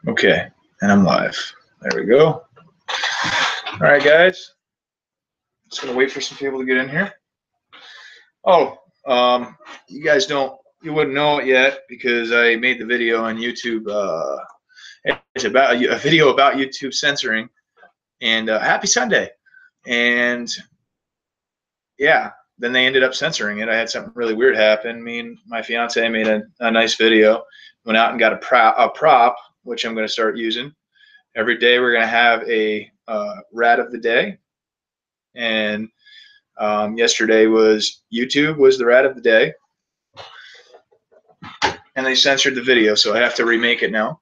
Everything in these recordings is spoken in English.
Okay, and I'm live. There we go. All right, guys. Just gonna wait for some people to get in here. Oh, you guys you wouldn't know it yet because I made the video on YouTube. It's about a video about YouTube censoring. And happy Sunday. And yeah, then they ended up censoring it. I had something really weird happen. Me and my fiance made a nice video. Went out and got a prop, which I'm going to start using. Every day we're going to have a rat of the day. And yesterday was YouTube was the rat of the day. And they censored the video, so I have to remake it now.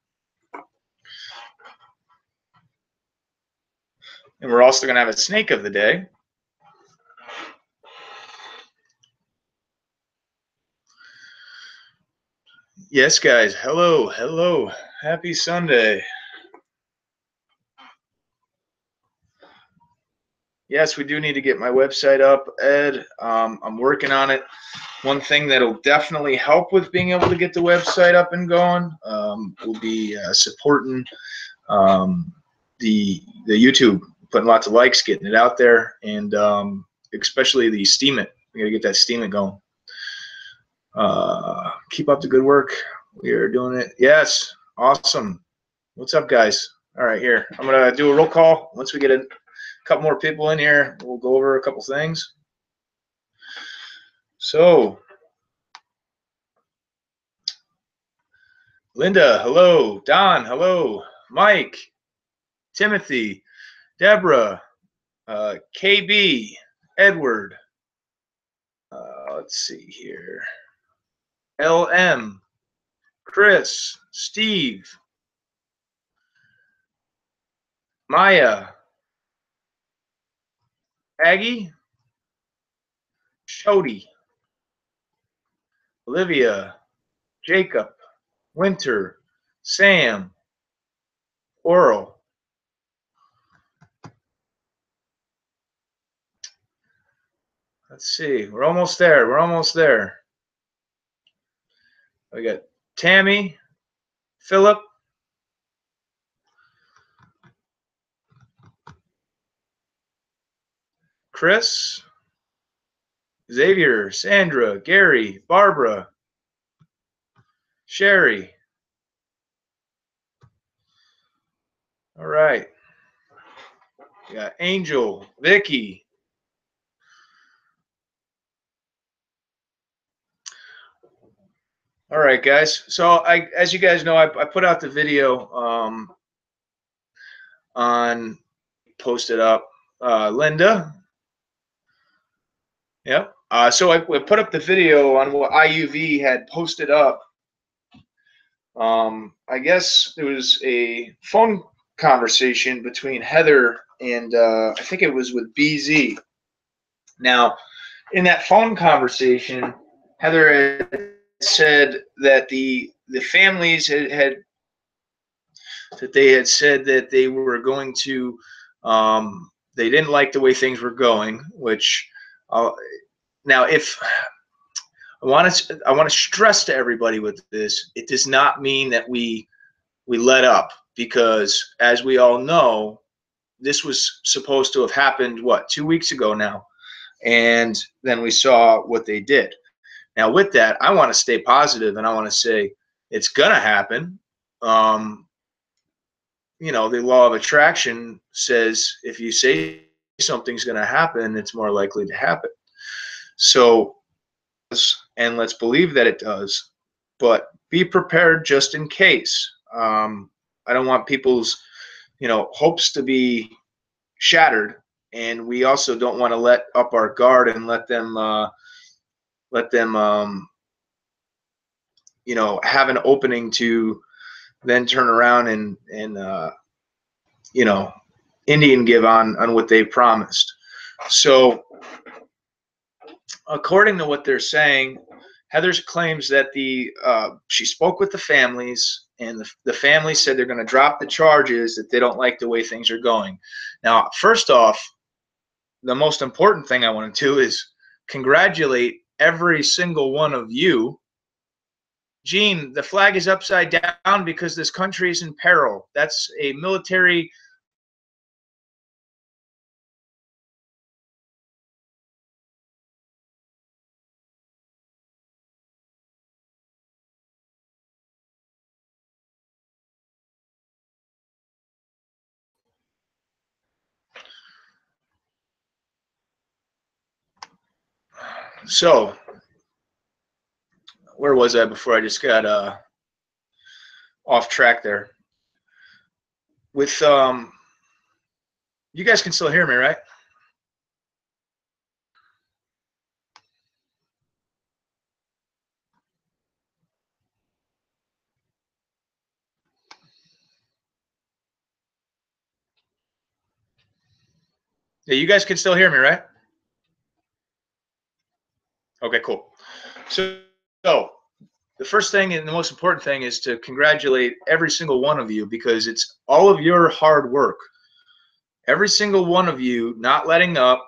And we're also going to have a snake of the day. Yes, guys. Hello. Hello. Happy Sunday. Yes, we do need to get my website up, Ed. I'm working on it. One thing that'll definitely help with being able to get the website up and going will be supporting the YouTube, putting lots of likes, getting it out there, and especially the Steemit. We got to get that Steemit going. Keep up the good work. We are doing it. Yes, awesome. What's up, guys? All right, here. I'm going to do a roll call. Once we get a couple more people in here, we'll go over a couple things. So, Linda, hello. Don, hello. Mike, Timothy, Deborah, KB, Edward. Let's see here. LM, Chris, Steve, Maya, Aggie, Shody, Olivia, Jacob, Winter, Sam, Oral. Let's see. We're almost there. We're almost there. We got Tammy, Philip, Chris, Xavier, Sandra, Gary, Barbara, Sherry. All right. We got Angel, Vicky. All right, guys. So as you guys know, I put out the video on posted up. Linda. Yep. So I put up the video on what IUV had posted up. I guess it was a phone conversation between Heather and I think it was with BZ. Now, in that phone conversation, Heather had said that the families had that they had said that they were going to they didn't like the way things were going, which now if I want to stress to everybody with this, it does not mean that we let up, because as we all know, this was supposed to have happened, what, 2 weeks ago now, and then we saw what they did. Now with that, I want to stay positive, and I want to say it's gonna happen. You know, the law of attraction says if you say something's going to happen, it's more likely to happen. So, and let's believe that it does, but be prepared just in case. I don't want people's, hopes to be shattered, and we also don't want to let up our guard and let them have an opening to then turn around and Indian give on what they promised. So according to what they're saying, Heather claims that she spoke with the families, and the families said they're going to drop the charges, that they don't like the way things are going. Now, first off, the most important thing I want to do is congratulate every single one of you Gene, the flag is upside down because this country is in peril. That's a military. So, where was I before I just got off track there? With you guys can still hear me, right? Yeah, you guys can still hear me, right? Okay, cool. So the first thing and the most important thing is to congratulate every single one of you, because it's all of your hard work. Every single one of you not letting up,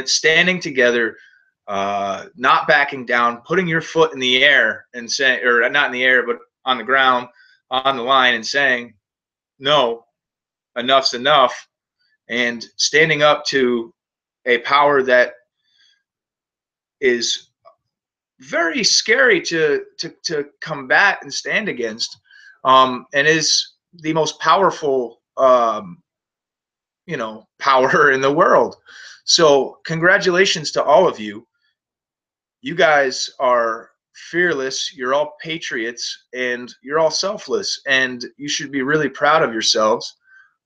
standing together, not backing down, putting your foot in the air and saying, or not in the air, but on the ground, on the line, and saying, no, enough's enough, and standing up to a power that is very scary to combat and stand against, and is the most powerful power in the world. So congratulations to all of you. You guys are fearless, you're all patriots, and you're all selfless, and you should be really proud of yourselves,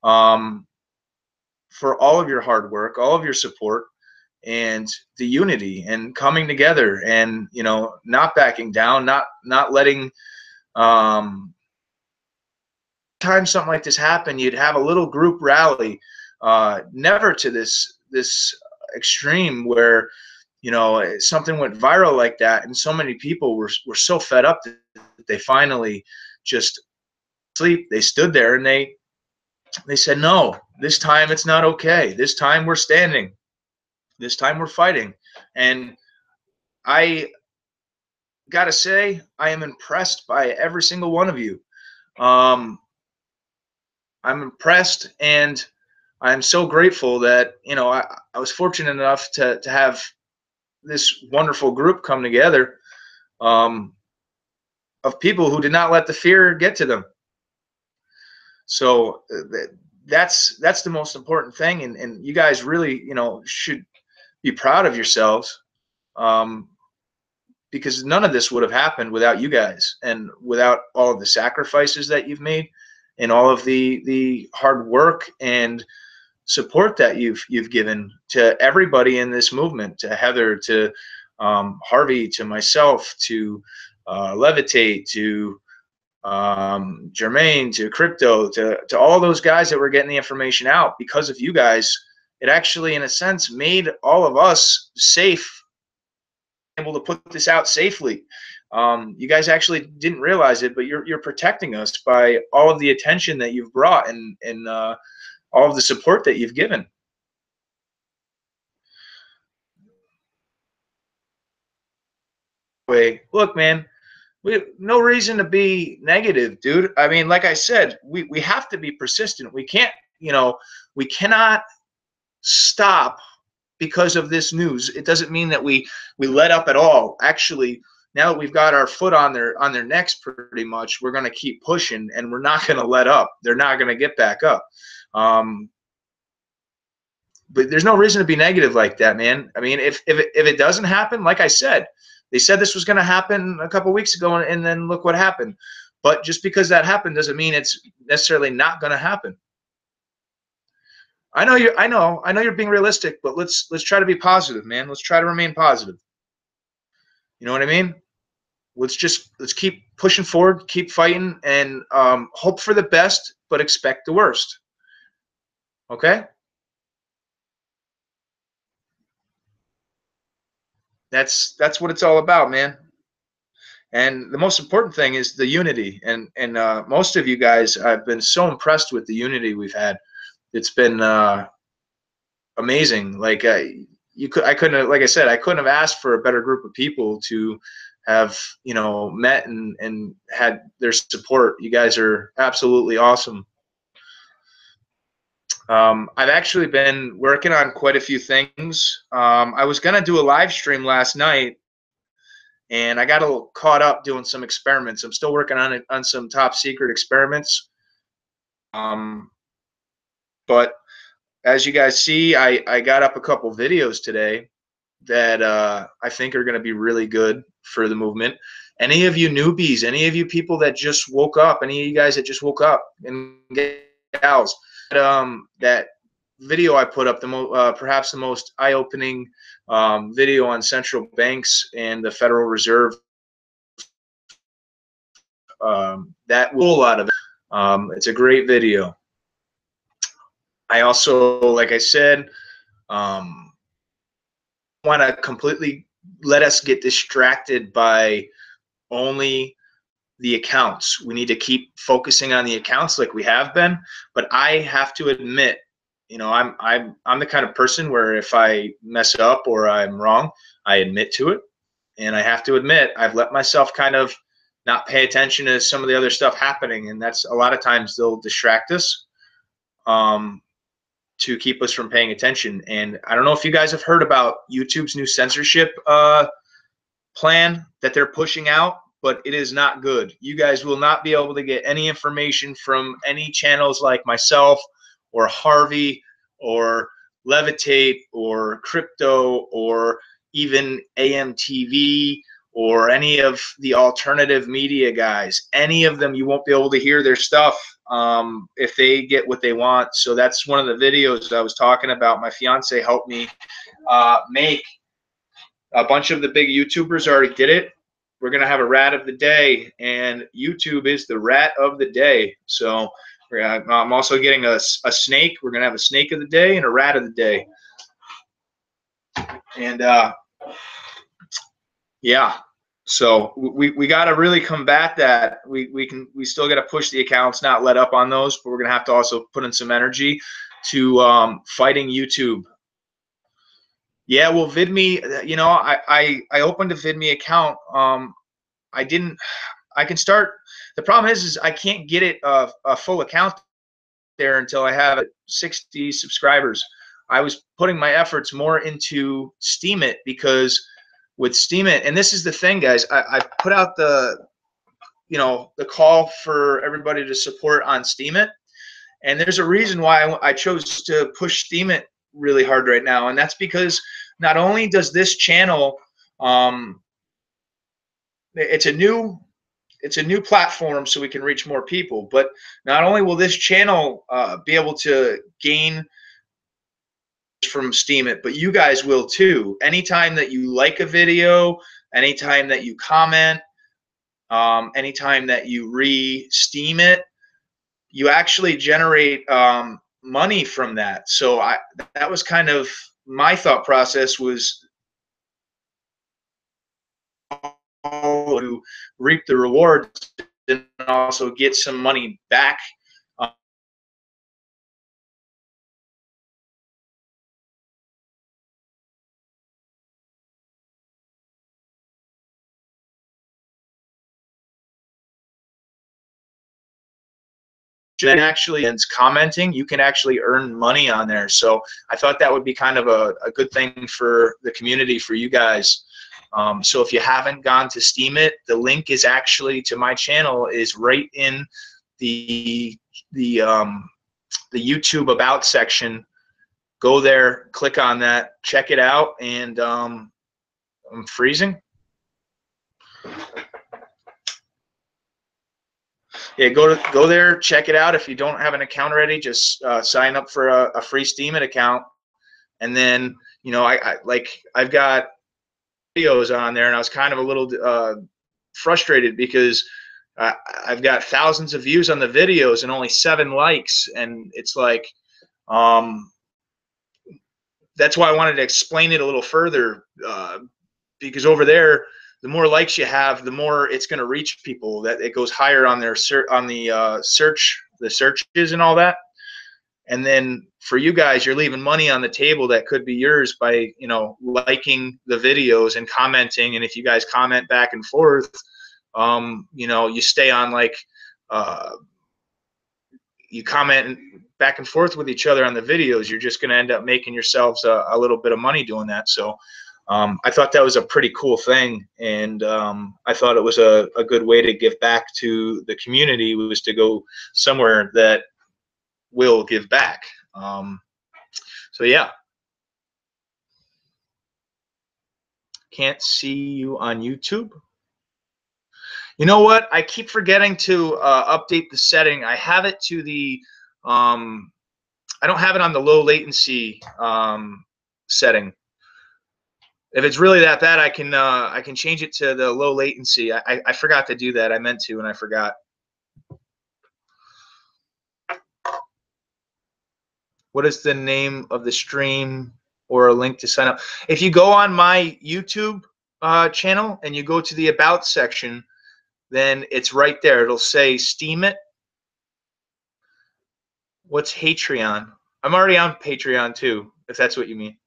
um, for all of your hard work, all of your support, and the unity and coming together, and not backing down, not letting time something like this happen. You'd have a little group rally, never to this extreme where something went viral like that, and so many people were so fed up that they finally just sleep. They stood there and they said, no, this time it's not okay. This time we're standing. This time we're fighting. And I gotta say, I am impressed by every single one of you. Um, I'm impressed, and I'm so grateful that I was fortunate enough to have this wonderful group come together, um, of people who did not let the fear get to them. So that's the most important thing, and you guys really should be proud of yourselves, um, because none of this would have happened without you guys, and without all of the sacrifices that you've made, and all of the hard work and support that you've given to everybody in this movement, to Heather, to Harvey, to myself, to Levitate, to Jermaine, to Crypto, to all those guys that were getting the information out. Because of you guys, it actually, in a sense, made all of us safe, able to put this out safely. You guys actually didn't realize it, but you're protecting us by all of the attention that you've brought, and all of the support that you've given. Look, man, we have no reason to be negative, dude. I mean, like I said, we have to be persistent. We can't, we cannot stop because of this news. It doesn't mean that we let up at all. Actually, now that we've got our foot on their necks, pretty much, we're going to keep pushing, and we're not going to let up. They're not going to get back up. But there's no reason to be negative like that, man. I mean, if it doesn't happen, like I said, they said this was going to happen a couple weeks ago, and then look what happened. But just because that happened doesn't mean it's necessarily not going to happen. I know you're being realistic, but let's try to be positive, man. Let's try to remain positive. You know what I mean? Let's keep pushing forward, keep fighting, and hope for the best, but expect the worst. Okay? That's what it's all about, man. And the most important thing is the unity. And most of you guys, I've been so impressed with the unity we've had. It's been amazing. Like I couldn't have, like I said, I couldn't have asked for a better group of people to have, you know, met and had their support. You guys are absolutely awesome. I've actually been working on quite a few things. I was gonna do a live stream last night, and I got a little caught up doing some experiments. I'm still working on it, on some top secret experiments. But as you guys see, I got up a couple videos today that I think are going to be really good for the movement. Any of you newbies, any of you people that just woke up, any of you guys that just woke up, and gals, that video I put up, perhaps the most eye-opening video on central banks and the Federal Reserve, that will out of it. It's a great video. I also, like I said, want to completely let us get distracted by only the accounts. We need to keep focusing on the accounts like we have been. But I have to admit, you know, I'm the kind of person where if I mess up or I'm wrong, I admit to it. And I have to admit, I've let myself kind of not pay attention to some of the other stuff happening, and that's a lot of times they'll distract us to keep us from paying attention. And I don't know if you guys have heard about YouTube's new censorship plan that they're pushing out, but it is not good. You guys will not be able to get any information from any channels like myself or Harvey or Levitate or Crypto or even AMTV or any of the alternative media guys. Any of them, you won't be able to hear their stuff if they get what they want. So that's one of the videos I was talking about. My fiance helped me make. A bunch of the big YouTubers already did it. We're going to have a rat of the day, and YouTube is the rat of the day. So I'm also getting a snake. We're going to have a snake of the day and a rat of the day. And yeah, so we got to really combat that. We still got to push the accounts, not let up on those, but we're going to have to also put in some energy to fighting YouTube. Yeah, well, VidMe, you know, I opened a VidMe account. I can start. The problem is I can't get it a full account there until I have 60 subscribers. I was putting my efforts more into Steemit because with Steemit, and this is the thing, guys, I put out the, you know, the call for everybody to support on Steemit, and there's a reason why I chose to push Steemit really hard right now, and that's because not only does this channel, it's a new platform, so we can reach more people, but not only will this channel be able to gain from Steemit, but you guys will too. Anytime that you like a video, anytime that you comment, anytime that you re-Steem it, you actually generate money from that. So that was kind of my thought process, was to reap the rewards and also get some money back. And actually, and commenting, you can actually earn money on there. So I thought that would be kind of a good thing for the community, for you guys. So if you haven't gone to Steemit, the link is actually to my channel is right in the YouTube about section. Go there, click on that, check it out, and I'm freezing. Yeah, go there, check it out. If you don't have an account already, just sign up for a free Steemit account, and then, you know, I've got videos on there, and I was kind of a little frustrated because I've got thousands of views on the videos and only 7 likes, and it's like, that's why I wanted to explain it a little further, because over there, the more likes you have, the more it's going to reach people. That it goes higher on their searches and all that. And then for you guys, you're leaving money on the table that could be yours by, you know, liking the videos and commenting. And if you guys comment back and forth, you know, you stay on, like, you comment back and forth with each other on the videos, you're just going to end up making yourselves a little bit of money doing that. So I thought that was a pretty cool thing, and I thought it was a good way to give back to the community, was to go somewhere that will give back. So yeah. Can't see you on YouTube. You know what? I keep forgetting to update the setting. I have it to the, I don't have it on the low latency setting. If it's really that bad, I can change it to the low latency. I forgot to do that. I meant to, and I forgot. What is the name of the stream or a link to sign up? If you go on my YouTube channel and you go to the About section, then it's right there. It'll say Steemit. What's Patreon? I'm already on Patreon too, if that's what you mean.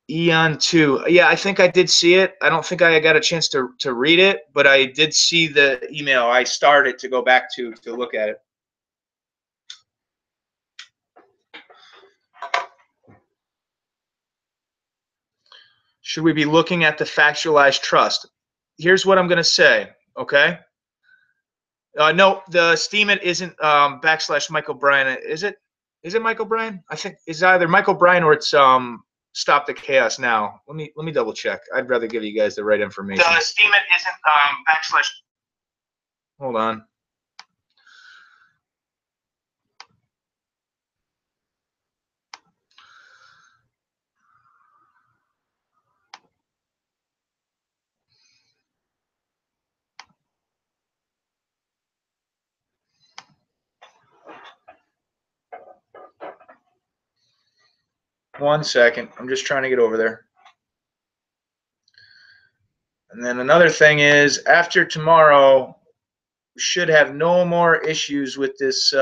Eon 2. Yeah, I think I did see it. I don't think I got a chance to read it, but I did see the email. I started to go back to look at it. Should we be looking at the factualized trust? Here's what I'm going to say, okay? No, the Steemit isn't / Michael Bryan. Is it? Is it Michael Bryan? I think it's either Michael Bryan or it's Stop the Chaos Now. Let me double check. I'd rather give you guys the right information. The Steemit isn't / Hold on. One second. I'm just trying to get over there. And then another thing is, after tomorrow, we should have no more issues with this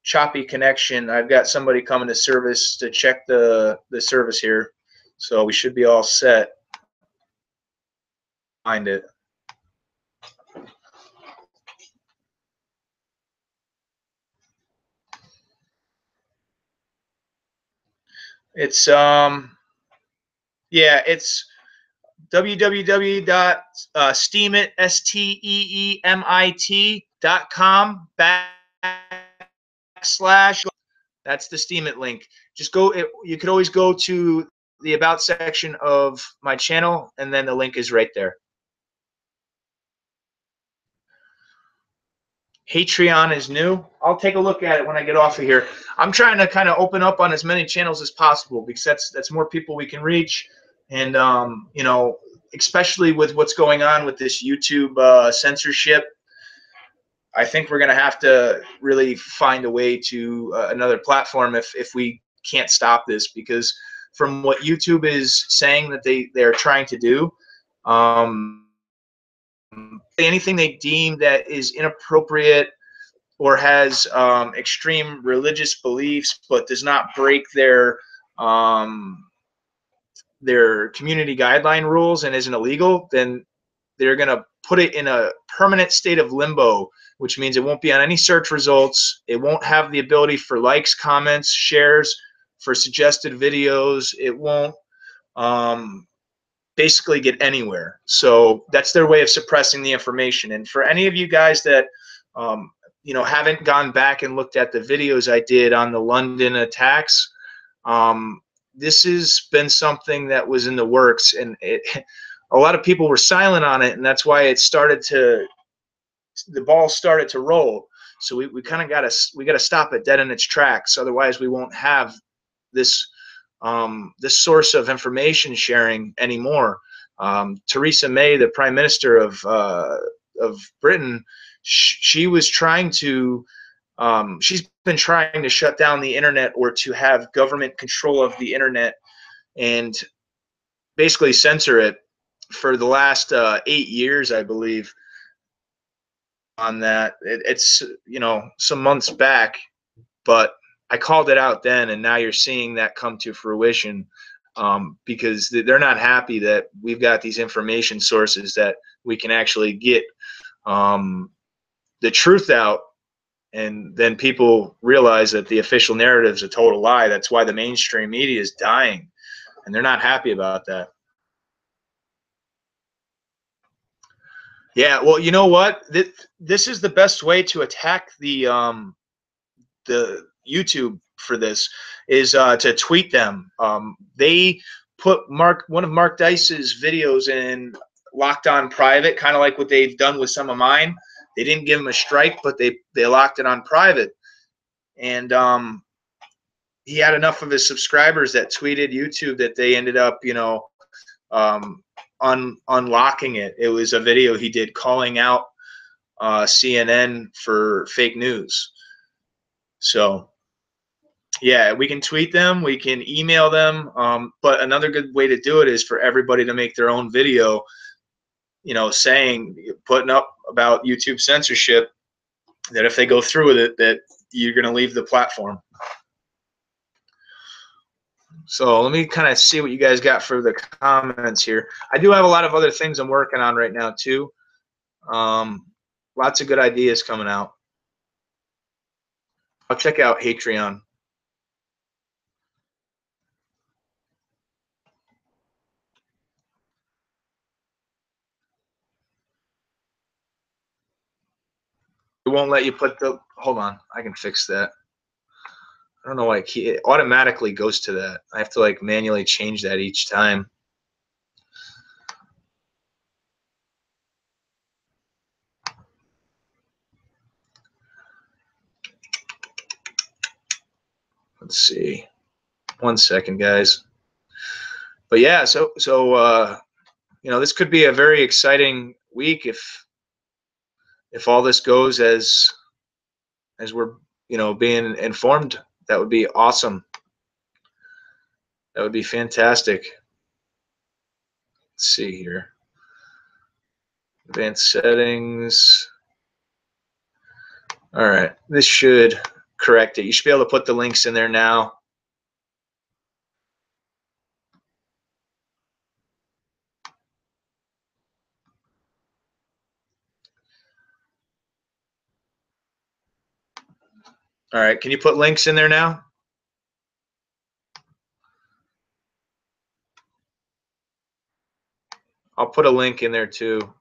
choppy connection. I've got somebody coming to service to check the service here, so we should be all set. Find it. It's yeah, it's www.steemit.com / That's the Steemit link. Just go. You could always go to the About section of my channel, and then the link is right there. Patreon is new. I'll take a look at it when I get off of here. I'm trying to kind of open up on as many channels as possible, because that's more people we can reach, and you know, especially with what's going on with this YouTube censorship. I think we're going to have to really find a way to another platform if we can't stop this, because from what YouTube is saying that they're trying to do, anything they deem that is inappropriate or has extreme religious beliefs but does not break their community guideline rules and isn't illegal, then they're going to put it in a permanent state of limbo, which means it won't be on any search results. It won't have the ability for likes, comments, shares, for suggested videos. It won't basically get anywhere. So that's their way of suppressing the information. And for any of you guys that you know, haven't gone back and looked at the videos I did on the London attacks, this has been something that was in the works, and a lot of people were silent on it, and that's why the ball started to roll. So we kind of got to stop it dead in its tracks. Otherwise, we won't have this this source of information sharing anymore. Theresa May, the Prime Minister of Britain, she was trying to. She's been trying to shut down the internet, or to have government control of the internet and basically censor it for the last 8 years, I believe. on that. It's, you know, some months back, but I called it out then, and now you're seeing that come to fruition, because they're not happy that we've got these information sources that we can actually get the truth out, and then people realize that the official narrative is a total lie. That's why the mainstream media is dying, and they're not happy about that. Yeah, well, you know what? This is the best way to attack the YouTube for this is to tweet them. They put one of Mark Dice's videos in locked on private, kind of like what they've done with some of mine. They didn't give him a strike, but they locked it on private, and he had enough of his subscribers that tweeted YouTube that they ended up, you know, unlocking it. It was a video he did calling out CNN for fake news. So yeah, we can tweet them, we can email them, but another good way to do it is for everybody to make their own video, you know, saying, putting up about YouTube censorship, that if they go through with it, that you're going to leave the platform. So let me kind of see what you guys got for the comments here. I do have a lot of other things I'm working on right now too. Lots of good ideas coming out. I'll check out Patreon. It won't let you put the, hold on, I can fix that. I don't know why it automatically goes to that. I have to like manually change that each time. Let's see. 1 second, guys. But yeah, so you know, this could be a very exciting week if all this goes as we're, you know, being informed. That would be awesome. That would be fantastic. Let's see here. Advanced settings. All right, this should correct it. You should be able to put the links in there now. All right, can you put links in there now? I'll put a link in there too.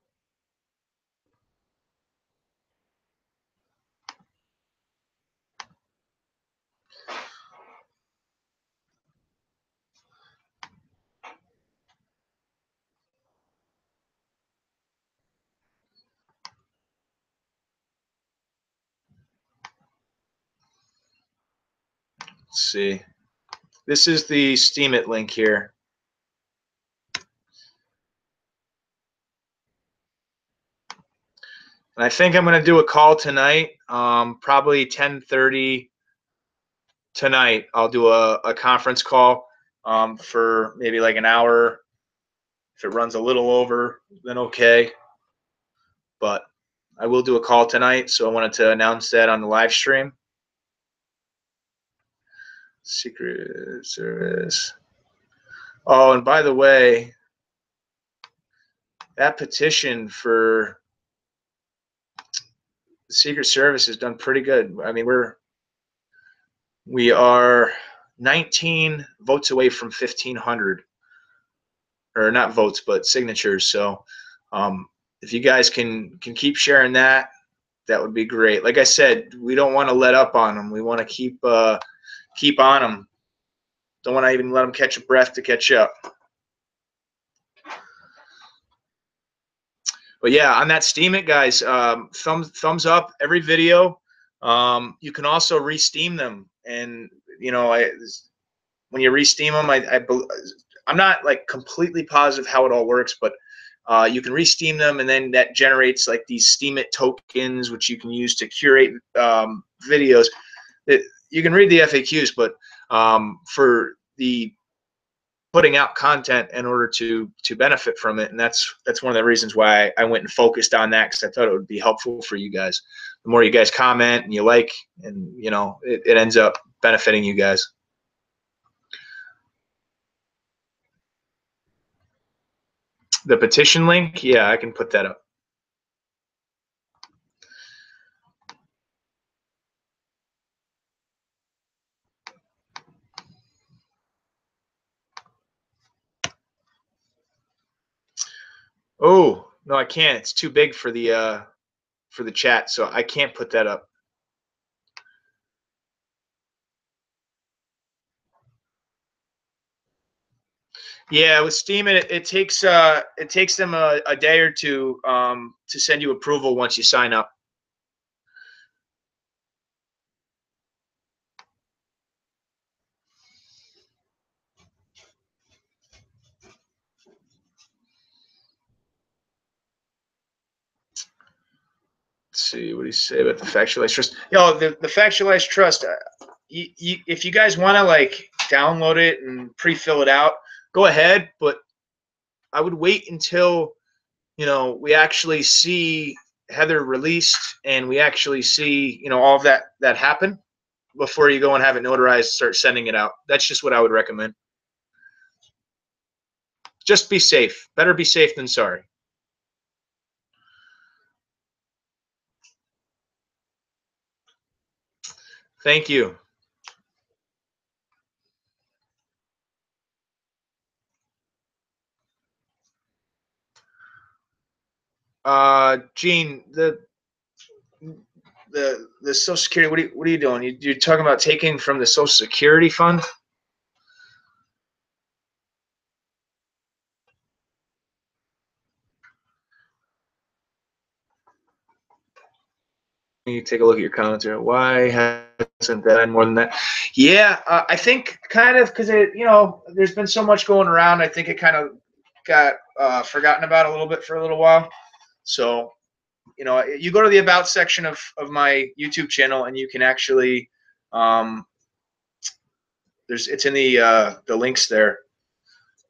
Let's see. This is the Steemit link here. And I think I'm going to do a call tonight, probably 10:30 tonight. I'll do a conference call for maybe like an hour. If it runs a little over, then okay. But I will do a call tonight, so I wanted to announce that on the live stream. Secret Service. Oh, and by the way, that petition for the Secret Service has done pretty good. I mean, we are 19 votes away from 1,500, or not votes, but signatures. So if you guys can keep sharing that, that would be great. Like I said, we don't want to let up on them. We want to keep on them. Don't want to even let them catch a breath to catch up. But yeah, on that Steemit, guys, thumbs up every video. You can also re-steam them, and you know, when you re-steam them, I'm not like completely positive how it all works, but you can re-steam them, and then that generates like these Steemit tokens, which you can use to curate videos. You can read the FAQs, but for the putting out content in order to benefit from it, and that's one of the reasons why I went and focused on that, because I thought it would be helpful for you guys. The more you guys comment and you like, and you know, it ends up benefiting you guys. The petition link, yeah, I can put that up. Oh, no, I can't. It's too big for the chat, so I can't put that up. Yeah, with Steemit, it takes them a day or two to send you approval once you sign up. Let's see, what do you say about the factualized trust? Yo, the factualized trust, if you guys want to like download it and pre-fill it out, go ahead, but I would wait until, you know, we actually see Heather released and we actually see, you know, all of that happen before you go and have it notarized, start sending it out. That's just what I would recommend. Just be safe. Better be safe than sorry. Thank you. Gene, the Social Security, what are you doing? You're talking about taking from the Social Security fund? You take a look at your comments here. Why hasn't that more than that? Yeah, I think kind of because you know, there's been so much going around. I think it kind of got forgotten about a little bit for a little while. So, you know, you go to the about section of my YouTube channel, and you can actually it's in the links there.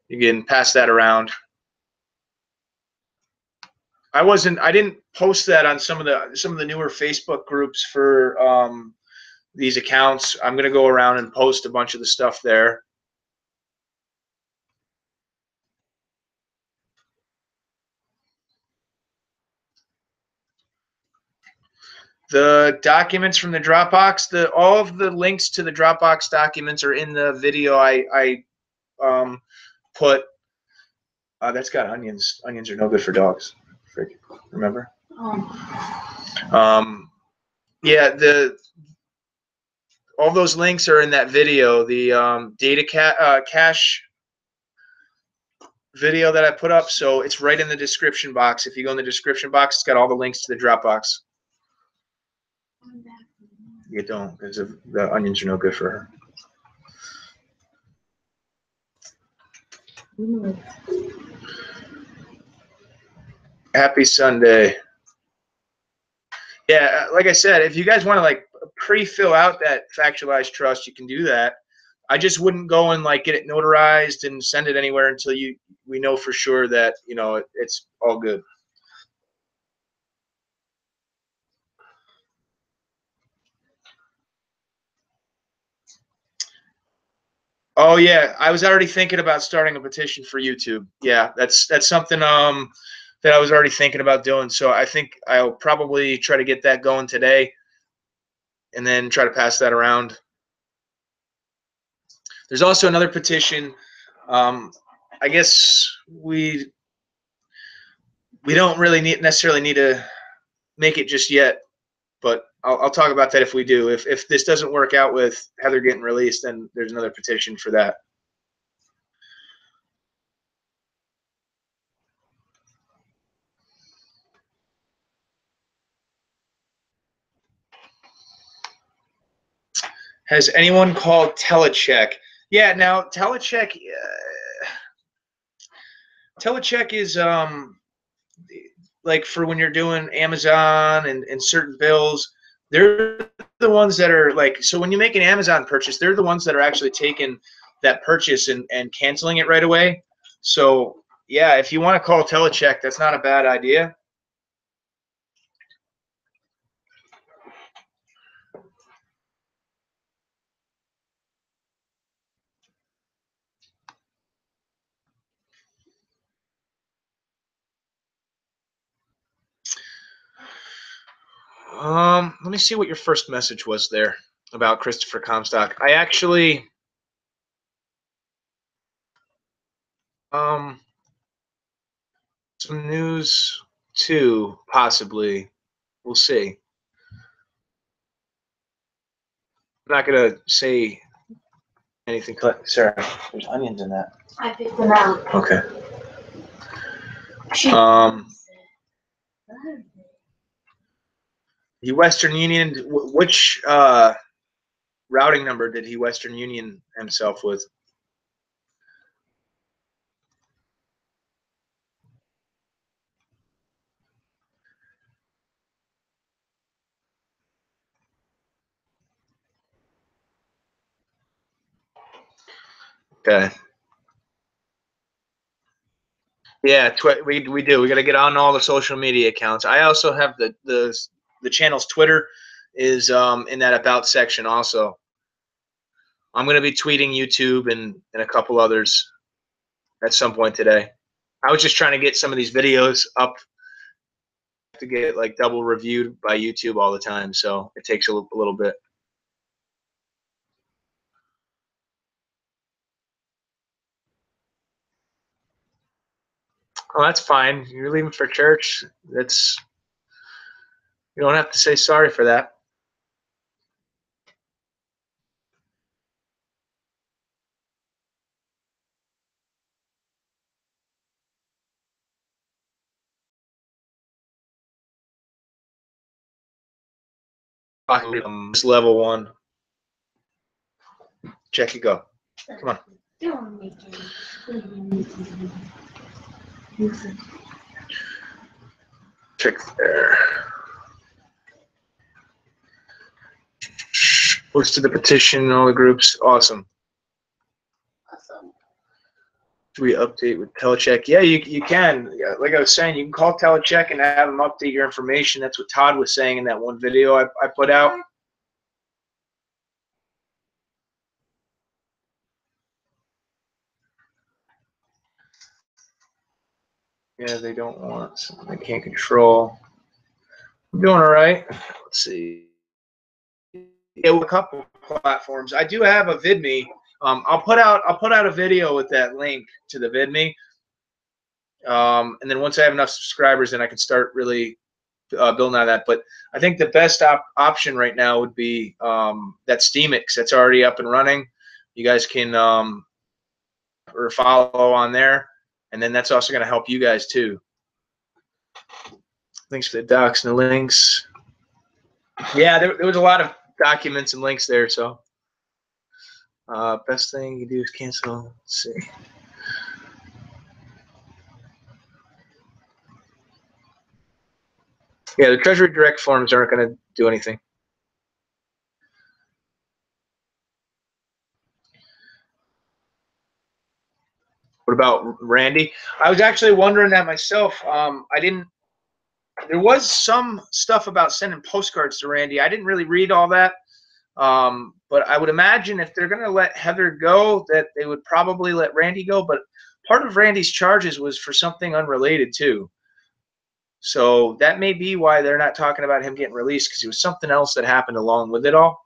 You can pass that around. I didn't post that on some of the newer Facebook groups for these accounts. I'm going to go around and post a bunch of the stuff there. The documents from the Dropbox, all of the links to the Dropbox documents are in the video I put. That's got onions. Onions are no good for dogs. Remember? Oh. Yeah, all those links are in that video. The data cache video that I put up, so it's right in the description box. If you go in the description box, it's got all the links to the Dropbox. You don't, because the onions are no good for her. Happy Sunday. Yeah, like I said, if you guys want to like pre-fill out that factualized trust, you can do that. I just wouldn't go and like get it notarized and send it anywhere until we know for sure that, you know, it's all good. Oh yeah, I was already thinking about starting a petition for YouTube. Yeah, that's something that I was already thinking about doing. So I think I'll probably try to get that going today, and then try to pass that around. There's also another petition. I guess we don't really necessarily need to make it just yet, but I'll talk about that if we do. If this doesn't work out with Heather getting released, then there's another petition for that. Has anyone called Telecheck? Yeah, now Telecheck is like for when you're doing Amazon and certain bills, they're the ones that are like, so when you make an Amazon purchase, they're the ones that are actually taking that purchase and canceling it right away. So yeah, if you want to call telecheck, that's not a bad idea. Let me see what your first message was there about Christopher Comstock. I actually, some news too, possibly. We'll see. I'm not gonna say anything. Sarah, there's onions in that. I picked them out. Okay. The Western Union. Which routing number did he Western Union himself with? Okay. Yeah, we do. We got to get on all the social media accounts. I also have the channel's Twitter is in that about section also. I'm going to be tweeting YouTube and a couple others at some point today. I was just trying to get some of these videos up to get like double reviewed by YouTube all the time, so it takes a little bit. Oh, that's fine. You're leaving for church. You don't have to say sorry for that. Just level 1. Check, you go. Come on. Check there. Posted the petition in all the groups. Awesome. Do we update with telecheck? Yeah, you can. Like I was saying, you can call telecheck and have them update your information. That's what Todd was saying in that one video I put out. Yeah, they don't want something they can't control. I'm doing all right. Let's see. Yeah, with a couple platforms. I do have a VidMe. I'll put out a video with that link to the VidMe. And then once I have enough subscribers, then I can start really building on that. But I think the best option right now would be that Steemit, that's already up and running. You guys can or follow on there, and then that's also going to help you guys too. Thanks for the docs and the links. Yeah, there was a lot of documents and links there. So best thing you do is cancel. Let's see. Yeah, the Treasury Direct forms aren't going to do anything. What about Randy? I was actually wondering that myself. There was some stuff about sending postcards to Randy. I didn't really read all that. But I would imagine if they're going to let Heather go, that they would probably let Randy go. But part of Randy's charges was for something unrelated too. So that may be why they're not talking about him getting released, because it was something else that happened along with it all.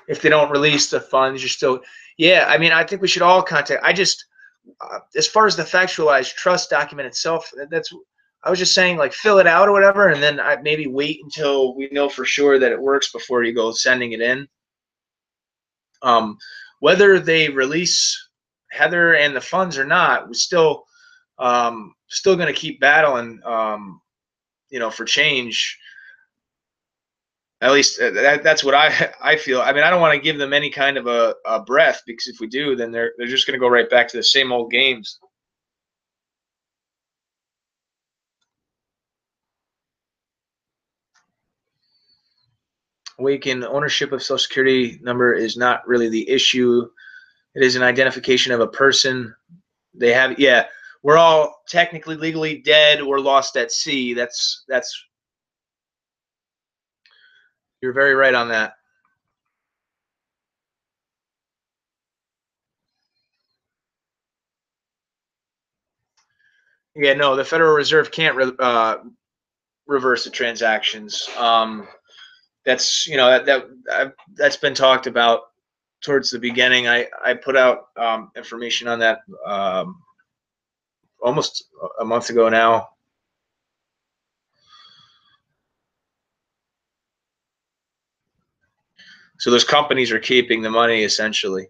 If they don't release the funds, you're still, yeah. I mean, I think we should all contact. As far as the factualized trust document itself, I was just saying, like, fill it out or whatever, and then I maybe wait until we know for sure that it works before you go sending it in. Whether they release Heather and the funds or not, we're still going to keep battling, for change. At least that's what I feel. I mean, I don't want to give them any kind of a breath, because if we do, then they're just going to go right back to the same old games. Awaken ownership of Social Security number is not really the issue. It is an identification of a person. They have, yeah, we're all technically legally dead or lost at sea. That's you're very right on that. Yeah, no, the Federal Reserve can't reverse the transactions. That's that's been talked about towards the beginning. I put out information on that almost a month ago now. So those companies are keeping the money essentially.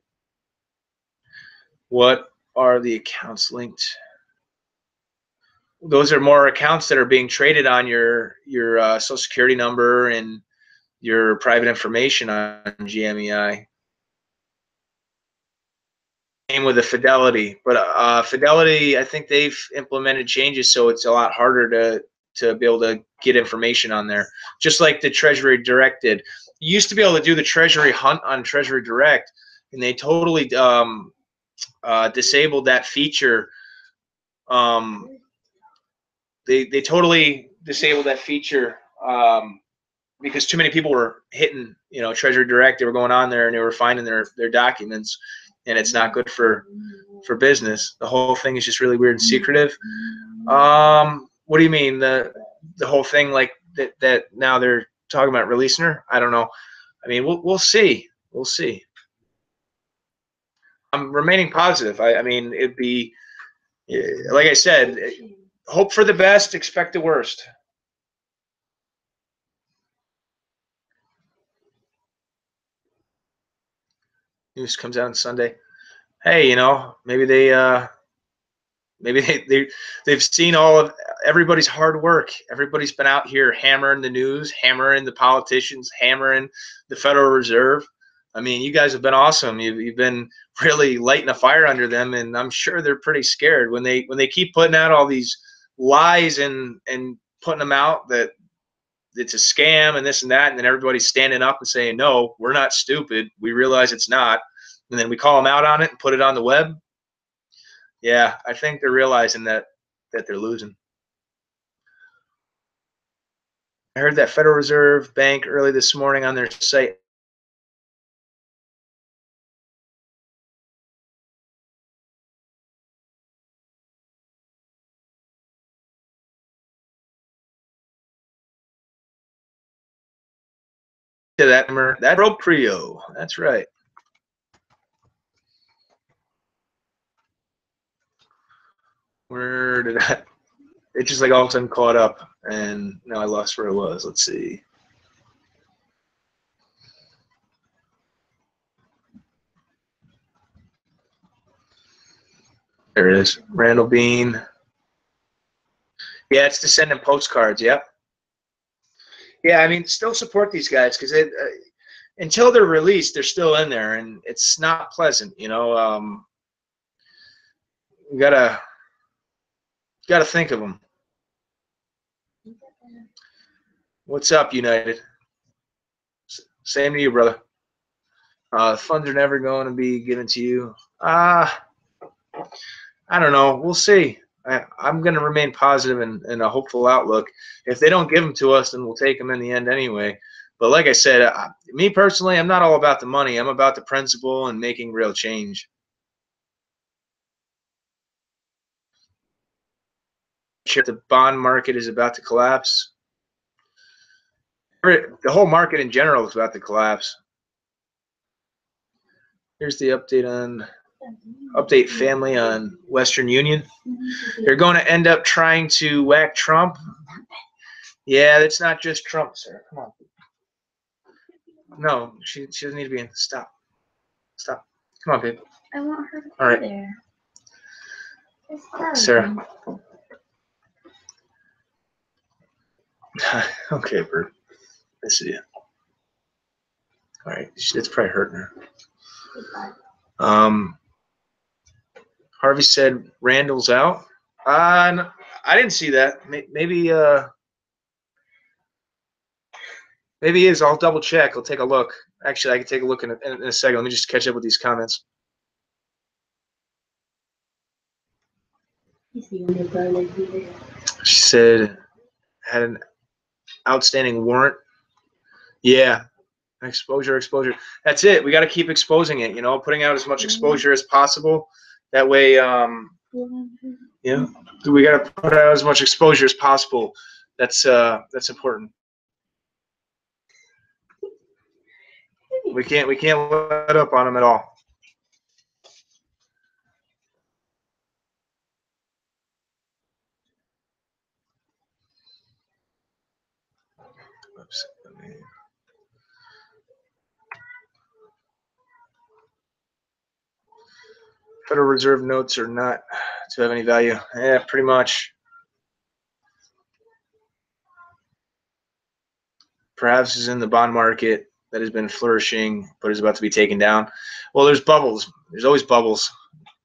What are the accounts linked? Those are more accounts that are being traded on your Social Security number and your private information on GMEI. Same with the Fidelity, but Fidelity, I think they've implemented changes, so it's a lot harder to be able to get information on there. Just like the Treasury Direct did. You used to be able to do the Treasury Hunt on Treasury Direct, and they totally disabled that feature. They totally disabled that feature because too many people were hitting, Treasury Direct. They were going on there and they were finding their documents, and it's not good for business. The whole thing is just really weird and secretive. What do you mean the whole thing like that? Now they're talking about releasing her. I don't know. I mean, we'll see. We'll see. I'm remaining positive. I mean, it'd be like I said. Hope for the best, expect the worst. News comes out on Sunday. Hey, maybe they've seen all of everybody's hard work. Everybody's been out here hammering the news, hammering the politicians, hammering the Federal Reserve. I mean, you guys have been awesome. You've been really lighting a fire under them, and I'm sure they're pretty scared when they keep putting out all these lies and putting them out that it's a scam and this and that, and then everybody's standing up and saying, no, we're not stupid. We realize it's not. And then we call them out on it and put it on the web. Yeah, I think they're realizing that they're losing. I heard that Federal Reserve Bank early this morning on their site. That proprio. That's right. Where did I? It just like all of a sudden caught up, and now I lost where it was. Let's see. There it is. Randall Bean. Yeah, it's to send them postcards. Yep. Yeah, I mean, still support these guys because until they're released, they're still in there, and it's not pleasant. You gotta think of them. What's up, United? Same to you, brother. Funds are never going to be given to you. I don't know. We'll see. I'm going to remain positive and a hopeful outlook. If they don't give them to us, then we'll take them in the end anyway. But like I said, me personally, I'm not all about the money. I'm about the principle and making real change. The bond market is about to collapse. The whole market in general is about to collapse. Here's the update family on Western Union. They're going to end up trying to whack Trump. Yeah, it's not just Trump, sir. Come on. No, she doesn't need to be in. Stop. Stop. Come on, babe. I want her to be there. Sarah. Okay, Bert. I see you. All right, it's probably hurting her. Harvey said Randall's out. I didn't see that. Maybe Maybe he is. I'll double check. I'll take a look. Actually, I can take a look in a second. Let me just catch up with these comments. She said, had an outstanding warrant. Yeah. Exposure. That's it. We got to keep exposing it, putting out as much exposure as possible. That way, we got to put out as much exposure as possible. That's important. We can't let up on them at all. Oops, Federal Reserve notes are not to have any value. Yeah, pretty much. Perhaps is in the bond market that has been flourishing but is about to be taken down. Well, there's bubbles. There's always bubbles.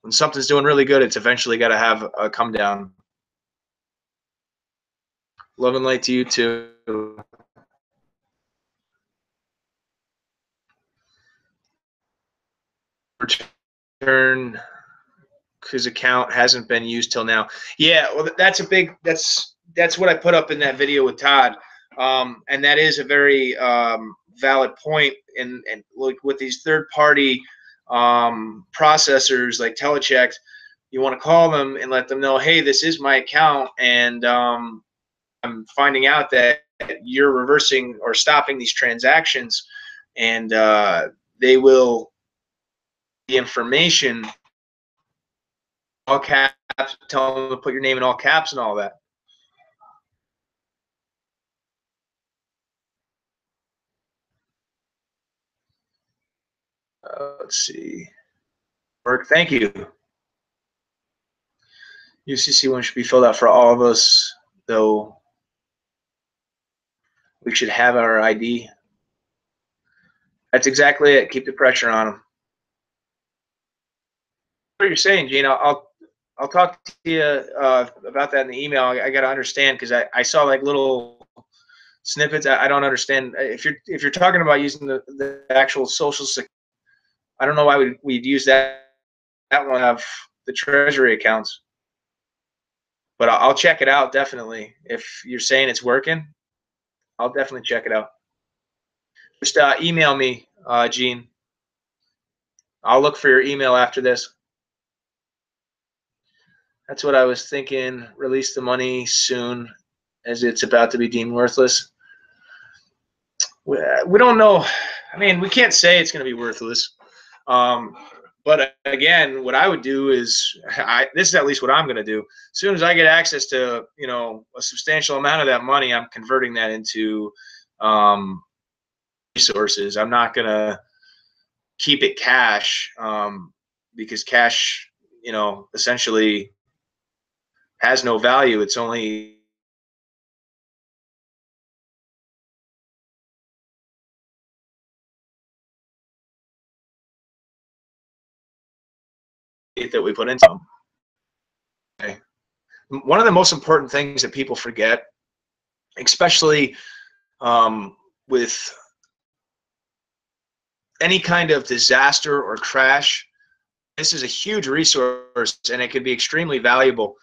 When something's doing really good, it's eventually got to have a come down. Love and light to you too. Return his account hasn't been used till now. Yeah, well, that's what I put up in that video with Todd, and that is a very valid point. And like with these third-party processors like Telecheck, you want to call them and let them know, hey, this is my account, and I'm finding out that you're reversing or stopping these transactions, and they will the information all caps, tell them to put your name in all caps and all that. Let's see. Mark, thank you. UCC one should be filled out for all of us, though we should have our ID. That's exactly it. Keep the pressure on them. What you're saying, Gene, I'll talk to you about that in the email. I got to understand because I saw like little snippets. I don't understand if you're talking about using the actual social security. I don't know why we'd use that one of the treasury accounts, but I'll check it out definitely. If you're saying it's working, I'll definitely check it out. Just email me, Gene. I'll look for your email after this. That's what I was thinking. Release the money soon, as it's about to be deemed worthless. We don't know. I mean, we can't say it's going to be worthless. But again, what I would do is, this is at least what I'm going to do. As soon as I get access to, a substantial amount of that money, I'm converting that into resources. I'm not going to keep it cash because cash, essentially has no value. It's only that we put into them. Okay. One of the most important things that people forget, especially with any kind of disaster or crash, this is a huge resource and it could be extremely valuable.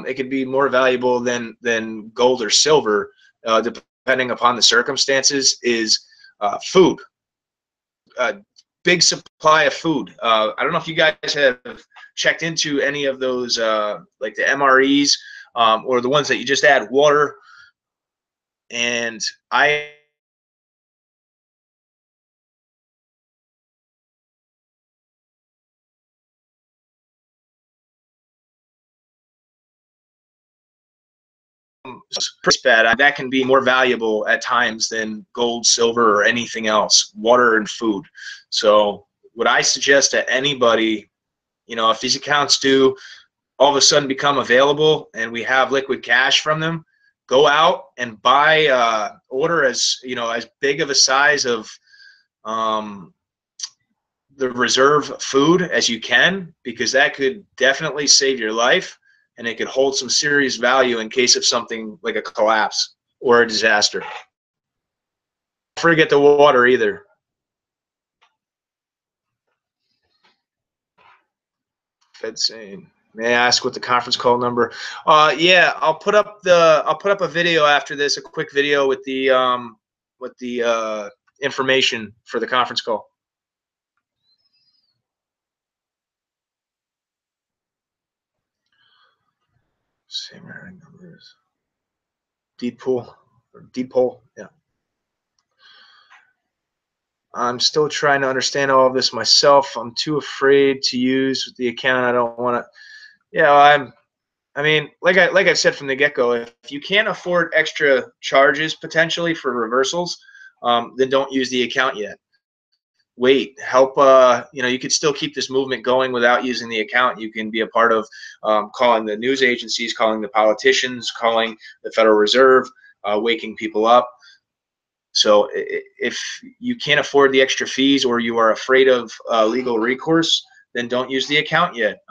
It could be more valuable than gold or silver, depending upon the circumstances, is food. Big supply of food. I don't know if you guys have checked into any of those, like the MREs or the ones that you just add water. And I pretty bad. That can be more valuable at times than gold, silver, or anything else. Water and food. So what I suggest to anybody, if these accounts do all of a sudden become available and we have liquid cash from them, go out and buy, order as big of a size of the reserve food as you can, because that could definitely save your life and it could hold some serious value in case of something like a collapse or a disaster. forget the water either. Fed saying, may I ask what the conference call number? Yeah, I'll put up a video after this, a quick video with the information for the conference call. Same routing numbers. Deed pool, yeah. I'm still trying to understand all of this myself. I'm too afraid to use the account. I don't want to. Yeah, I mean, like I've said from the get-go, if you can't afford extra charges potentially for reversals, then don't use the account yet. Wait, help. You could still keep this movement going without using the account. You can be a part of calling the news agencies, calling the politicians, calling the Federal Reserve, waking people up. So if you can't afford the extra fees or you are afraid of legal recourse, then don't use the account yet.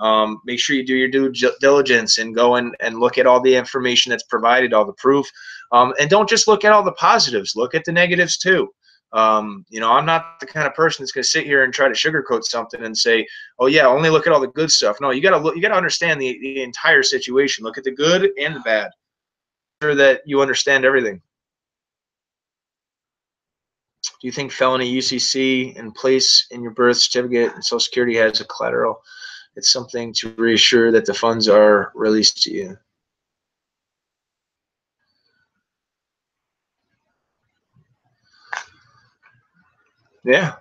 Make sure you do your due diligence and go and look at all the information that's provided, all the proof. And don't just look at all the positives. Look at the negatives too. I'm not the kind of person that's going to sit here and try to sugarcoat something and say, oh yeah, only look at all the good stuff. No, you got to understand the entire situation. Look at the good and the bad. Make sure that you understand everything. Do you think felony UCC in place in your birth certificate and Social Security has a collateral? It's something to reassure that the funds are released to you. Yeah.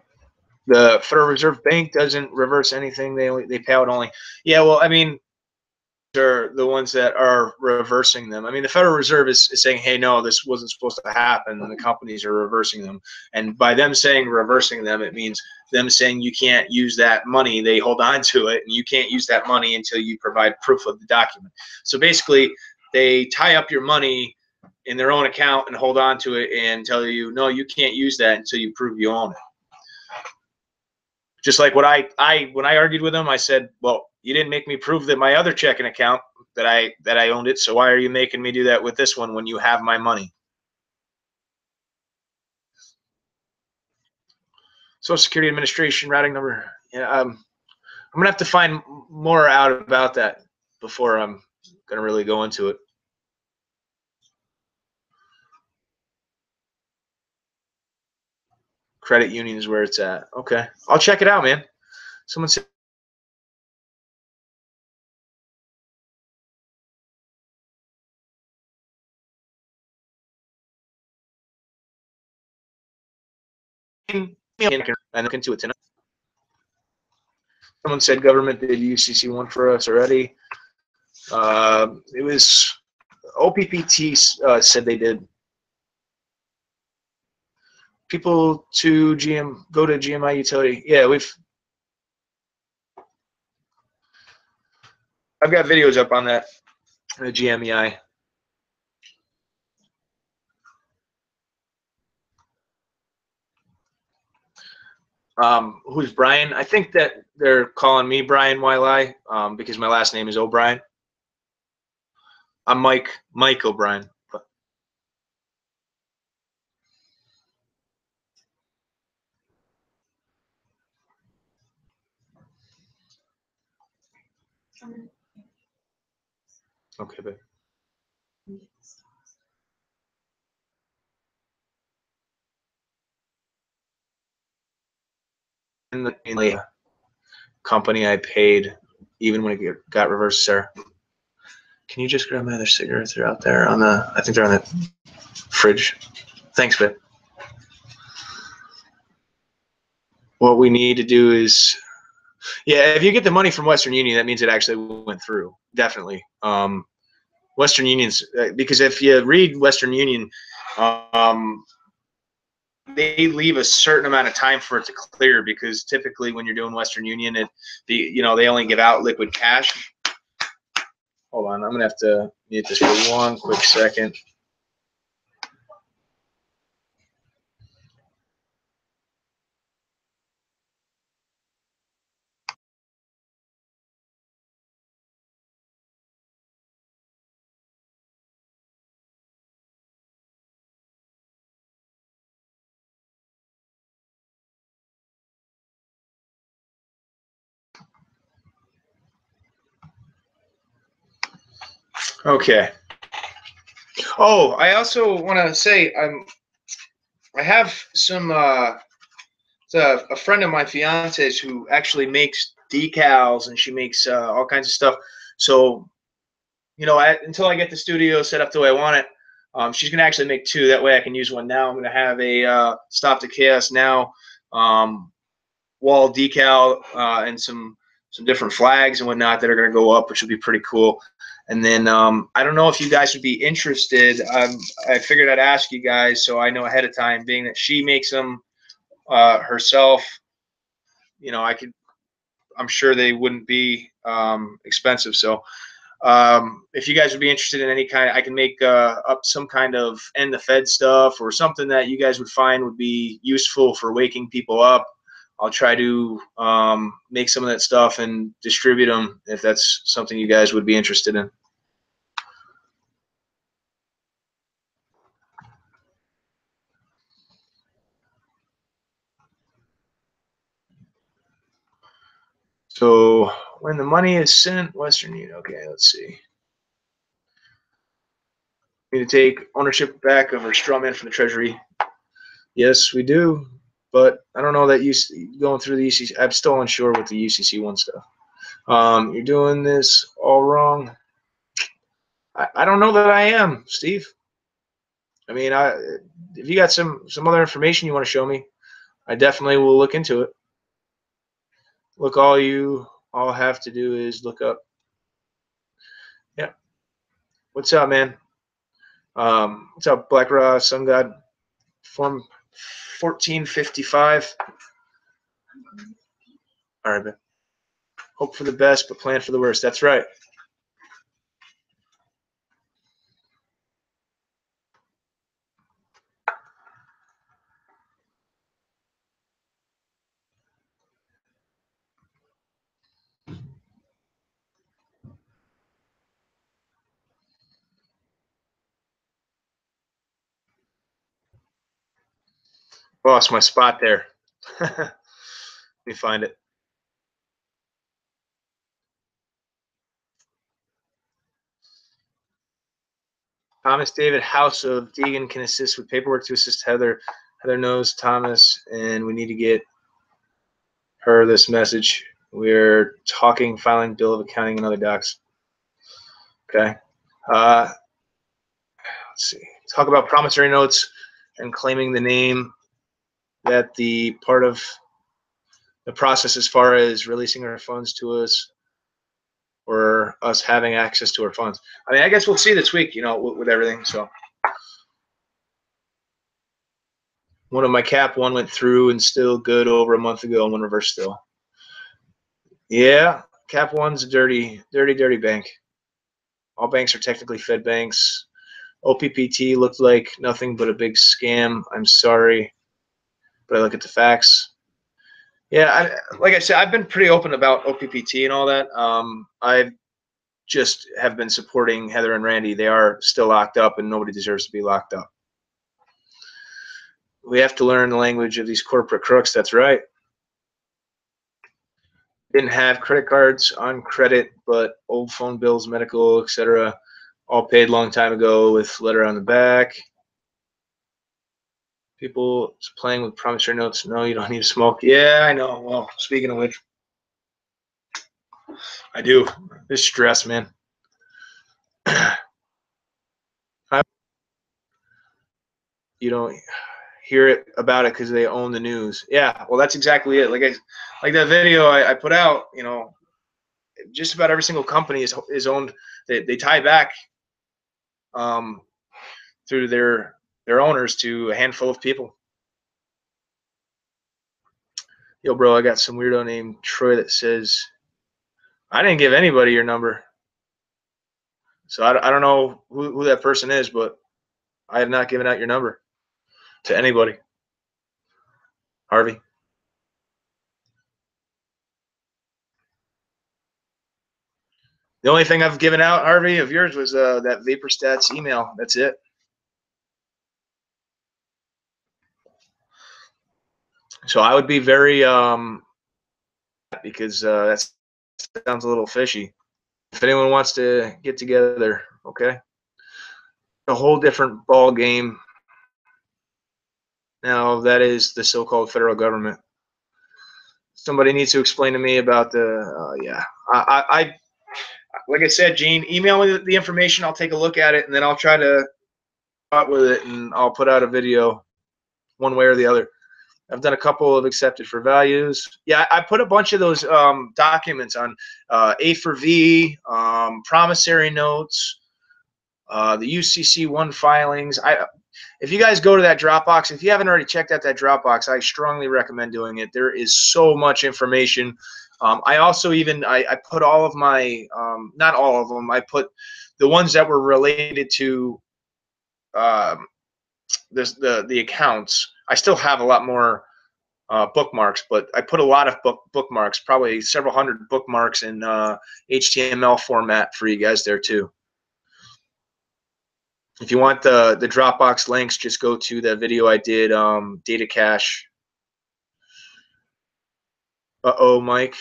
The Federal Reserve Bank doesn't reverse anything. They pay out only. Yeah, well, I mean, are the ones that are reversing them. I mean, the Federal Reserve is saying, hey, no, this wasn't supposed to happen, and the companies are reversing them. And by them saying reversing them, it means them saying you can't use that money. They hold on to it, and you can't use that money until you provide proof of the document. So basically, they tie up your money in their own account and hold on to it and tell you, no, you can't use that until you prove you own it. Just like what when I argued with them, I said, well, you didn't make me prove that my other checking account that I owned it, so why are you making me do that with this one when you have my money? Social Security Administration routing number. Yeah, I'm gonna have to find more out about that before I'm gonna really go into it. Credit union is where it's at. Okay, I'll check it out, man. Someone said and look into it tonight. Someone said government did UCC one for us already. It was OPPT said they did. People to go to GMI utility. Yeah, I've got videos up on that, the GMEI. Who's Brian? I think that they're calling me Brian Wiley because my last name is O'Brien. I'm Mike O'Brien. Okay, babe. In the company I paid, even when it got reversed, sir. Can you just grab my other cigarettes? They're out there on the, I think they're on the fridge. Thanks, babe. What we need to do is, yeah, if you get the money from Western Union, that means it actually went through. Definitely. Western Union's, because if you read Western Union, they leave a certain amount of time for it to clear, because typically when you're doing Western Union, they only give out liquid cash. Hold on, I'm gonna have to mute this for one quick second. Okay. Oh, I also want to say I have some it's a friend of my fiance's who actually makes decals, and she makes all kinds of stuff. So, you know, until I get the studio set up the way I want it, she's gonna actually make two. That way, I can use one now. I'm gonna have a Stop the Chaos Now wall decal and some different flags and whatnot that are gonna go up, which will be pretty cool. And then I don't know if you guys would be interested. I figured I'd ask you guys so I know ahead of time, being that she makes them herself. You know, I'm sure they wouldn't be expensive. So if you guys would be interested in any kind, I can make up some kind of end the Fed stuff or something that you guys would find would be useful for waking people up. I'll try to make some of that stuff and distribute them if that's something you guys would be interested in. So when the money is sent, Western Union. Okay, let's see. We need to take ownership back of our straw man from the Treasury. Yes, we do, but I don't know that you going through the UCC. I'm still unsure with the UCC one stuff. You're doing this all wrong. I don't know that I am, Steve. I mean, if you got some other information you want to show me, I definitely will look into it. Look, all you all have to do is look up. Yeah. What's up, man? What's up, Black Raw, Sun God? Form 1455. All right, man. Hope for the best, but plan for the worst. That's right. Lost my spot there. Let me find it. Thomas David House of Deegan can assist with paperwork to assist Heather. Heather knows Thomas, and we need to get her this message. We're talking filing bill of accounting and other docs. Okay. Let's see. Talk about promissory notes and claiming the name. That the part of the process as far as releasing our funds to us or us having access to our funds. I mean, I guess we'll see this week, you know, with everything. So one of my cap one went through and still good over a month ago, and one reverse still. Yeah, cap one's a dirty bank. All banks are technically Fed banks. OPPT looked like nothing but a big scam. I'm sorry, but I look at the facts. Yeah, like I said, I've been pretty open about OPPT and all that. I just have been supporting Heather and Randy. They are still locked up, and nobody deserves to be locked up. We have to learn the language of these corporate crooks. That's right. Didn't have credit cards on credit, but old phone bills, medical, etc., all paid long time ago with letter on the back. People playing with promissory notes. No, you don't need to smoke. Yeah, I know. Well, speaking of which, I do. This stress, man. You don't hear it about it because they own the news. Yeah, well, that's exactly it. Like that video I put out. You know, just about every single company is owned. They tie back through their owners to a handful of people. Yo, bro, I got some weirdo named Troy that says, I didn't give anybody your number. So I don't know who that person is, but I have not given out your number to anybody. Harvey. The only thing I've given out, Harvey, of yours was that Vapor Stats email. That's it. So I would be very because that sounds a little fishy. If anyone wants to get together, Okay, a whole different ball game. Now that is the so-called federal government. Somebody needs to explain to me about the yeah. I like I said, Gene, email me the information. I'll take a look at it, and then I'll try to out with it, and I'll put out a video one way or the other. I've done a couple of accepted for values. Yeah, I put a bunch of those documents on A for V, promissory notes, the UCC1 filings. If you guys go to that Dropbox, if you haven't already checked out that Dropbox, I strongly recommend doing it. There is so much information. I also I put all of my, not all of them, I put the ones that were related to the accounts. I still have a lot more bookmarks, but I put a lot of bookmarks, probably several hundred bookmarks in HTML format for you guys there too. If you want the Dropbox links, just go to the video I did, data cache. Uh-oh, Mike.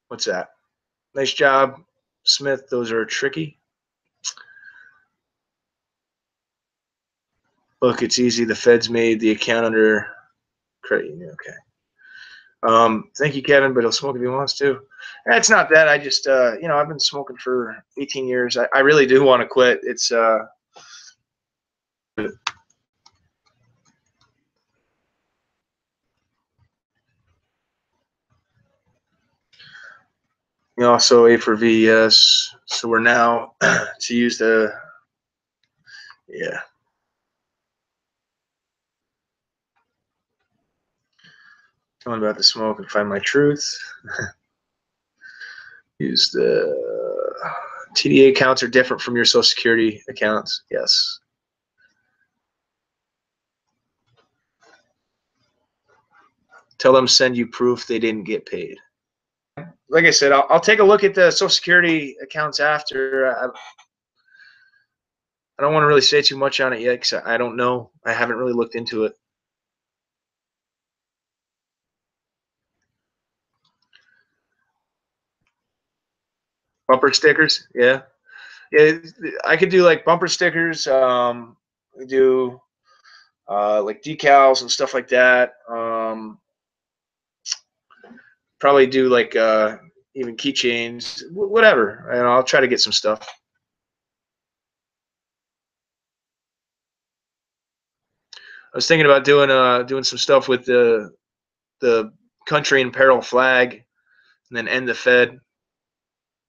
What's that? Nice job, Smith. Those are tricky. Look, it's easy. The Feds made the account under credit. Okay. Thank you, Kevin, but he'll smoke if he wants to. It's not that. I just, you know, I've been smoking for 18 years. I really do want to quit. It's, also A for V, yes. So we're now to use the, yeah. Tell me about the smoke and find my truth. Use the TDA accounts are different from your Social Security accounts. Yes. Tell them send you proof they didn't get paid. Like I said, I'll take a look at the Social Security accounts after. I don't want to really say too much on it yet because I don't know. I haven't really looked into it. Bumper stickers, yeah. Yeah, I could do like bumper stickers. We do like decals and stuff like that. Probably do like even keychains, whatever. And I'll try to get some stuff. I was thinking about doing some stuff with the country in peril flag, and then end the Fed,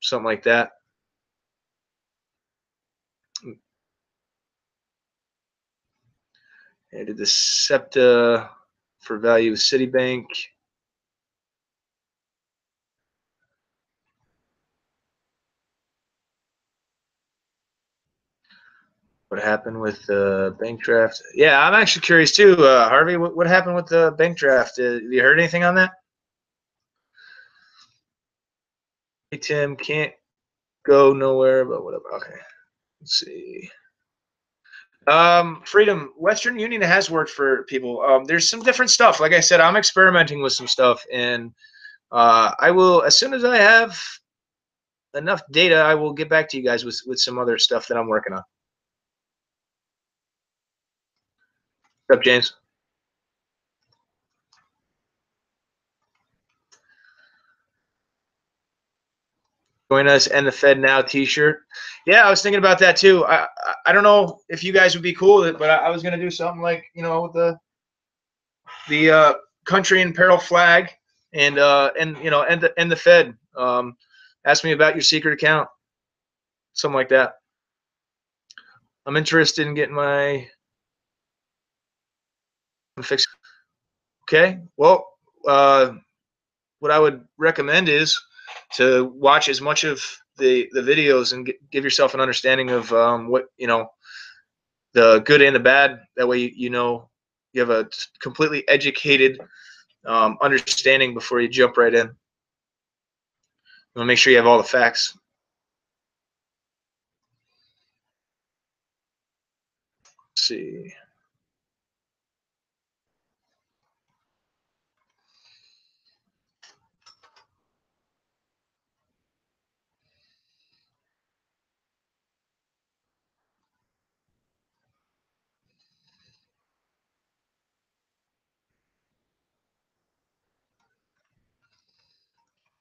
something like that. I did the SEPTA for value of Citibank. What happened with the bank draft? Yeah, I'm actually curious too, Harvey. What happened with the bank draft? Have you heard anything on that? Hey, Tim, can't go nowhere, but whatever. Okay, let's see. Freedom, Western Union has worked for people. There's some different stuff. Like I said, I'm experimenting with some stuff, and I will, as soon as I have enough data, I will get back to you guys with some other stuff that I'm working on. What's up, James? Join us and the Fed Now T-shirt. Yeah, I was thinking about that too. I don't know if you guys would be cool with it, but I was gonna do something like, you know, the country in peril flag, and you know, and the Fed. Ask me about your secret account, something like that. I'm interested in getting my fix. Okay, well, what I would recommend is to watch as much of the videos and give yourself an understanding of what, you know, the good and the bad. That way, you know, you have a completely educated understanding before you jump right in. You want to make sure you have all the facts. Let's see.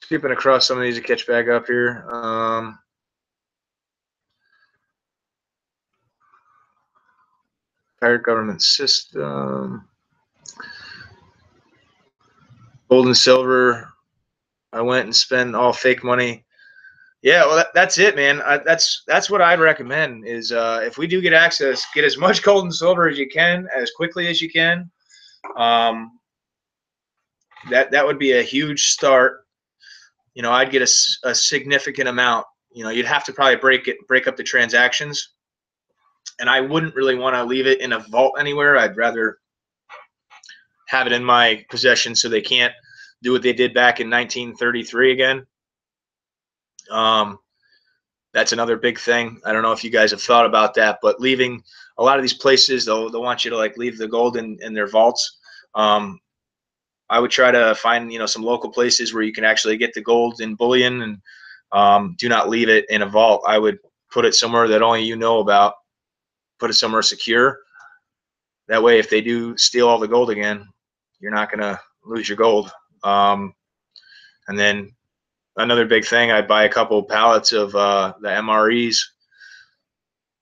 Skipping across some of these to catch back up here. Pirate government system. Gold and silver. I went and spent all fake money. Yeah, well, that's it, man. That's what I'd recommend is if we do get access, get as much gold and silver as you can, as quickly as you can. That would be a huge start. You know, I'd get a significant amount. You know, you'd have to probably break up the transactions, and I wouldn't really want to leave it in a vault anywhere. I'd rather have it in my possession so they can't do what they did back in 1933 again. That's another big thing. I don't know if you guys have thought about that, but leaving a lot of these places, they'll want you to like leave the gold in their vaults. I would try to find, you know, some local places where you can actually get the gold in bullion, and do not leave it in a vault. I would put it somewhere that only you know about. Put it somewhere secure. That way, if they do steal all the gold again, you're not gonna lose your gold. And then another big thing, I'd buy a couple of pallets of the MREs.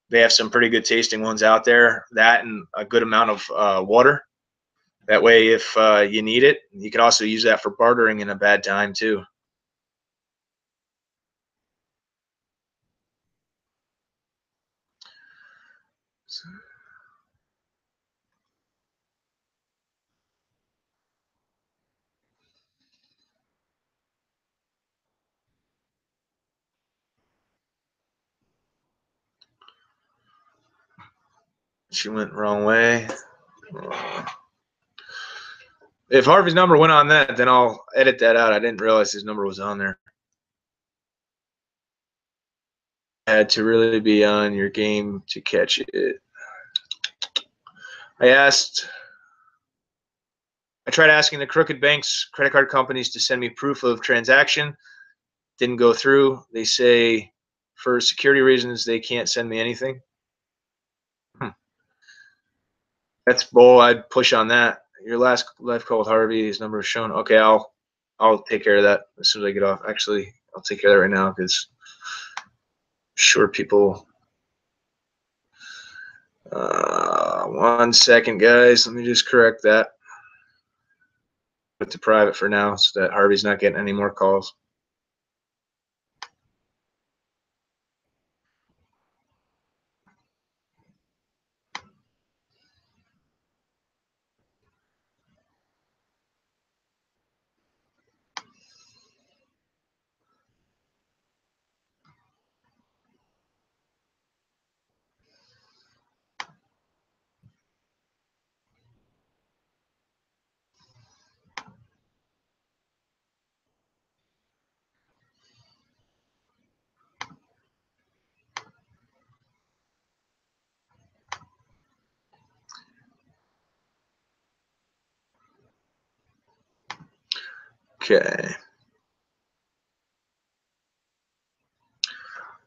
They have some pretty good tasting ones out there. That and a good amount of water. That way, if you need it, you can also use that for bartering in a bad time too. She went wrong way. If Harvey's number went on that, then I'll edit that out. I didn't realize his number was on there. Had to really be on your game to catch it. I tried asking the crooked banks, credit card companies to send me proof of transaction. Didn't go through. They say for security reasons they can't send me anything. That's bull. I'd push on that. Your last live call with Harvey, his number is shown. Okay, I'll take care of that as soon as I get off. Actually, I'll take care of that right now because sure people. 1 second, guys. Let me just correct that. Put it to private for now so that Harvey's not getting any more calls. Okay.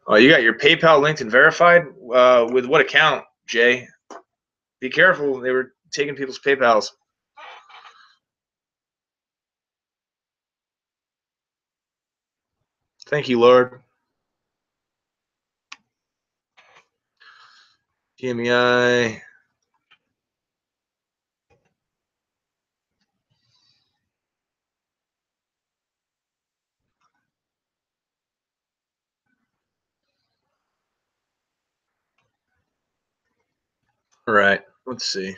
Oh, you got your PayPal linked and verified? With what account, Jay? Be careful. They were taking people's PayPals. Thank you, Lord. GMEI. All right. Let's see.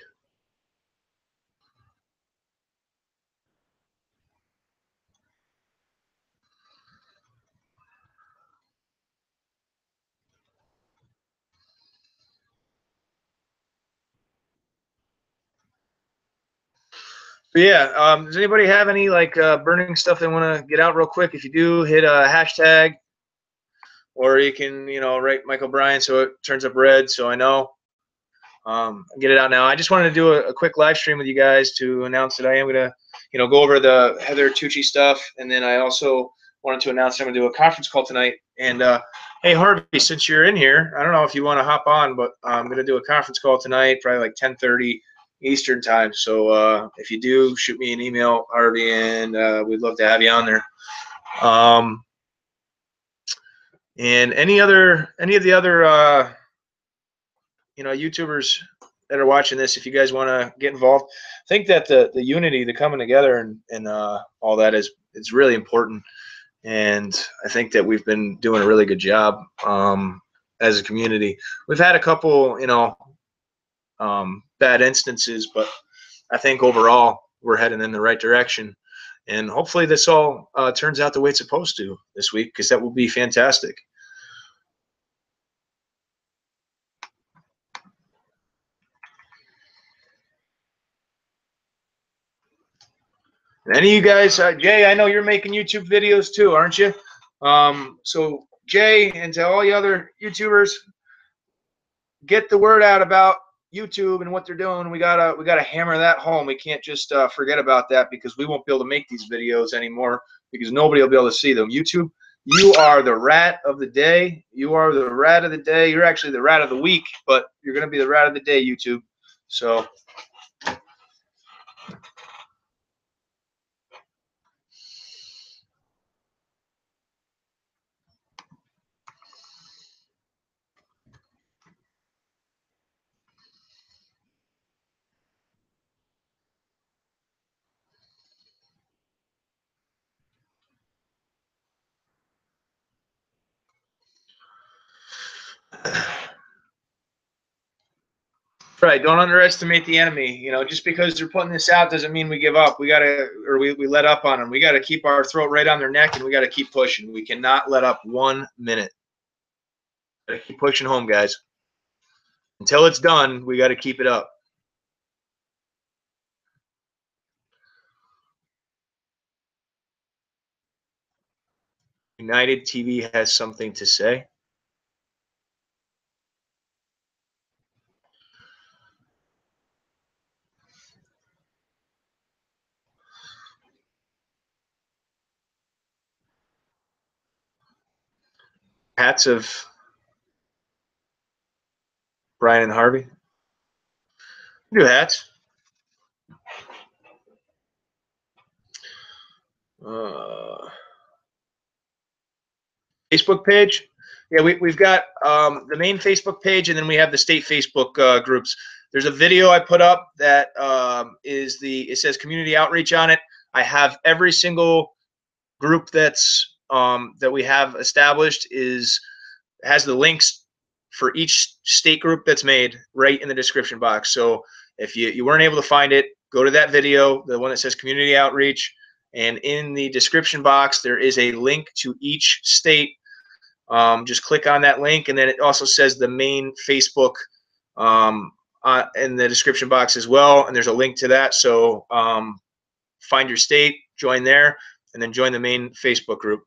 But yeah, does anybody have any like burning stuff they want to get out real quick? If you do, hit a hashtag, or you can, you know, write Michael Bryan so it turns up red so I know. Get it out now. I just wanted to do a quick live stream with you guys to announce that I am gonna, you know, go over the Heather Tucci stuff, and then I also wanted to announce that I'm gonna do a conference call tonight. And hey, Harvey, since you're in here, I don't know if you want to hop on, but I'm gonna do a conference call tonight, probably like 10:30 Eastern time. So if you do, shoot me an email, Harvey, and we'd love to have you on there. And any of the other YouTubers that are watching this, if you guys want to get involved, I think that the unity, the coming together, and all that is really important. And I think that we've been doing a really good job as a community. We've had a couple, bad instances, but I think overall we're heading in the right direction. And hopefully this all turns out the way it's supposed to this week, because that will be fantastic. Any of you guys, Jay, I know you're making YouTube videos too, aren't you? So Jay, and to all the other YouTubers, get the word out about YouTube and what they're doing. We gotta hammer that home. We can't just forget about that, because we won't be able to make these videos anymore, because nobody will be able to see them. YouTube, you are the rat of the day. You are the rat of the day. You're actually the rat of the week, but you're gonna be the rat of the day, YouTube. So. Right. Don't underestimate the enemy. Just because they're putting this out doesn't mean we give up. We let up on them. We gotta keep our throat right on their neck, and we gotta keep pushing. We cannot let up 1 minute. Gotta keep pushing home, guys. Until it's done, we gotta keep it up. United TV has something to say. Hats of Brian and Harvey. We do hats. Facebook page. Yeah, we've got the main Facebook page, and then we have the state Facebook groups. There's a video I put up that it says community outreach on it. I have every single group that's that we have established has the links for each state group that's made right in the description box. So if you weren't able to find it, go to that video, the one that says community outreach, and in the description box there is a link to each state. Just click on that link, and then it also says the main Facebook in the description box as well, and there's a link to that. So find your state, join there, and then join the main Facebook group.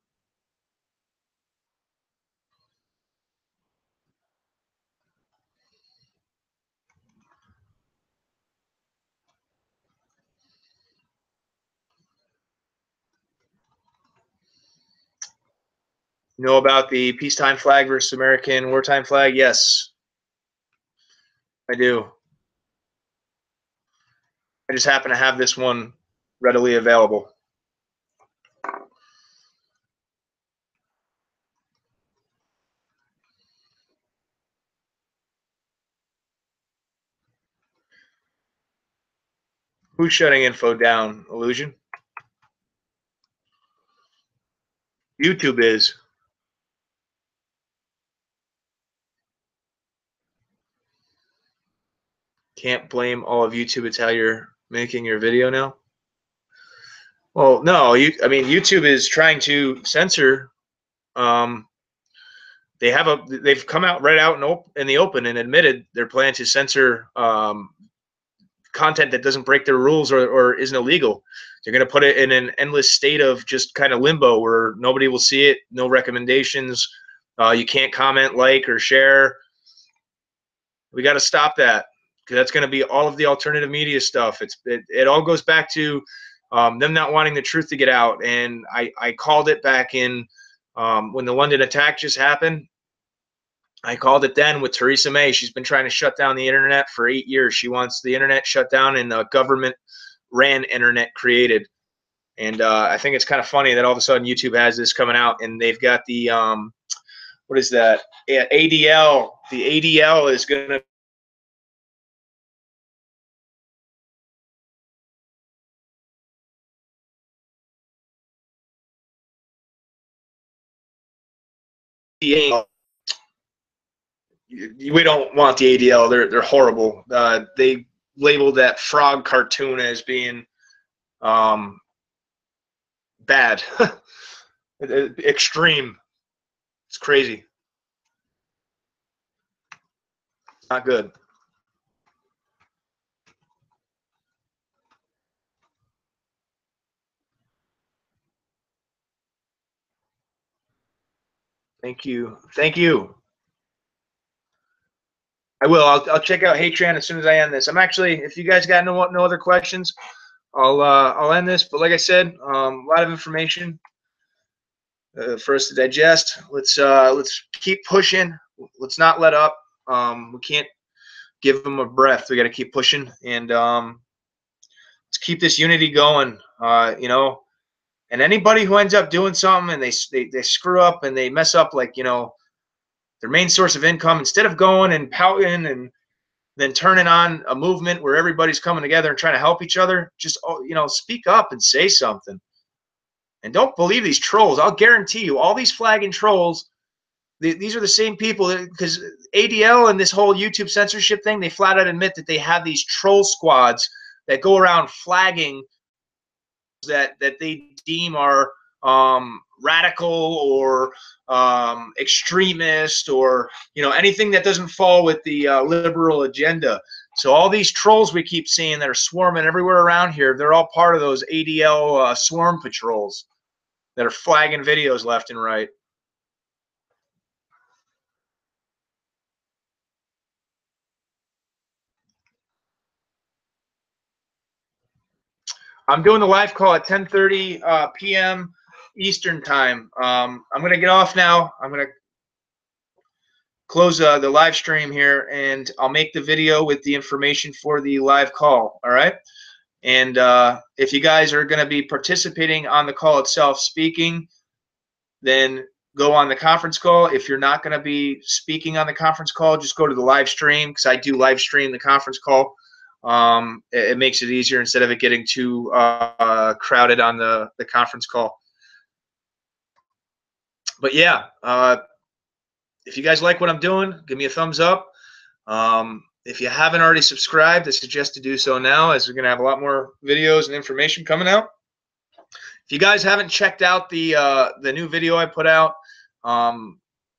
You know about the peacetime flag versus American wartime flag? Yes, I do. I just happen to have this one readily available. Who's shutting info down? Illusion? YouTube is. Can't blame all of YouTube. It's how you're making your video now. Well, no, I mean, YouTube is trying to censor. They've come out right out in the open and admitted their plan to censor content that doesn't break their rules or isn't illegal. They're going to put it in an endless state of just kind of limbo where nobody will see it, no recommendations. You can't comment, like, or share. We got to stop that, because that's going to be all of the alternative media stuff. It all goes back to them not wanting the truth to get out. And I called it back in when the London attack just happened. I called it then with Theresa May. She's been trying to shut down the internet for 8 years. She wants the internet shut down and a government-ran internet created. And I think it's kind of funny that all of a sudden YouTube has this coming out, and they've got the what is that? Yeah, ADL. The ADL is going to be. We don't want the ADL. They're horrible. They labeled that frog cartoon as being bad, extreme. It's crazy. Not good. Thank you. Thank you. I will. I'll check out Hatran as soon as I end this. I'm actually, if you guys got no other questions, I'll end this. But like I said, a lot of information for us to digest. Let's keep pushing. Let's not let up. We can't give them a breath. We got to keep pushing, and let's keep this unity going. You know, and anybody who ends up doing something and they screw up and they mess up, like, you know, their main source of income, instead of going and pouting and then turning on a movement where everybody's coming together and trying to help each other, just, you know, speak up and say something. And don't believe these trolls. I'll guarantee you, all these flagging trolls, these are the same people, because ADL and this whole YouTube censorship thing, they flat out admit that they have these troll squads that go around flagging that they deem are radical or extremist, or, you know, anything that doesn't fall with the liberal agenda. So all these trolls we keep seeing that are swarming everywhere around here, they're all part of those ADL swarm patrols that are flagging videos left and right. I'm doing the live call at 10:30 p.m. Eastern time. I'm going to get off now. I'm going to close the live stream here, and I'll make the video with the information for the live call. All right. And if you guys are going to be participating on the call itself, speaking, then go on the conference call. If you're not going to be speaking on the conference call, just go to the live stream, because I do live stream the conference call. It makes it easier instead of it getting too crowded on the conference call. But yeah, if you guys like what I'm doing, give me a thumbs up. If you haven't already subscribed, I suggest to do so now, as we're going to have a lot more videos and information coming out. If you guys haven't checked out the new video I put out,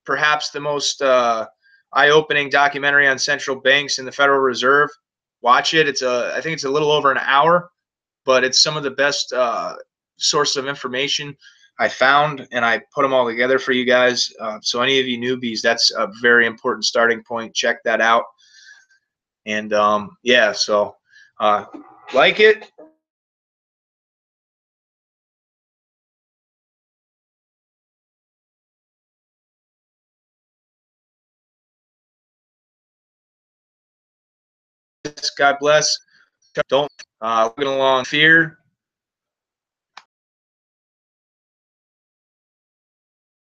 perhaps the most eye-opening documentary on central banks in the Federal Reserve, watch it. I think it's a little over an hour, but it's some of the best sources of information I found, and I put them all together for you guys. So any of you newbies, that's a very important starting point. Check that out. And yeah, so like it. God bless. Don't get along fear.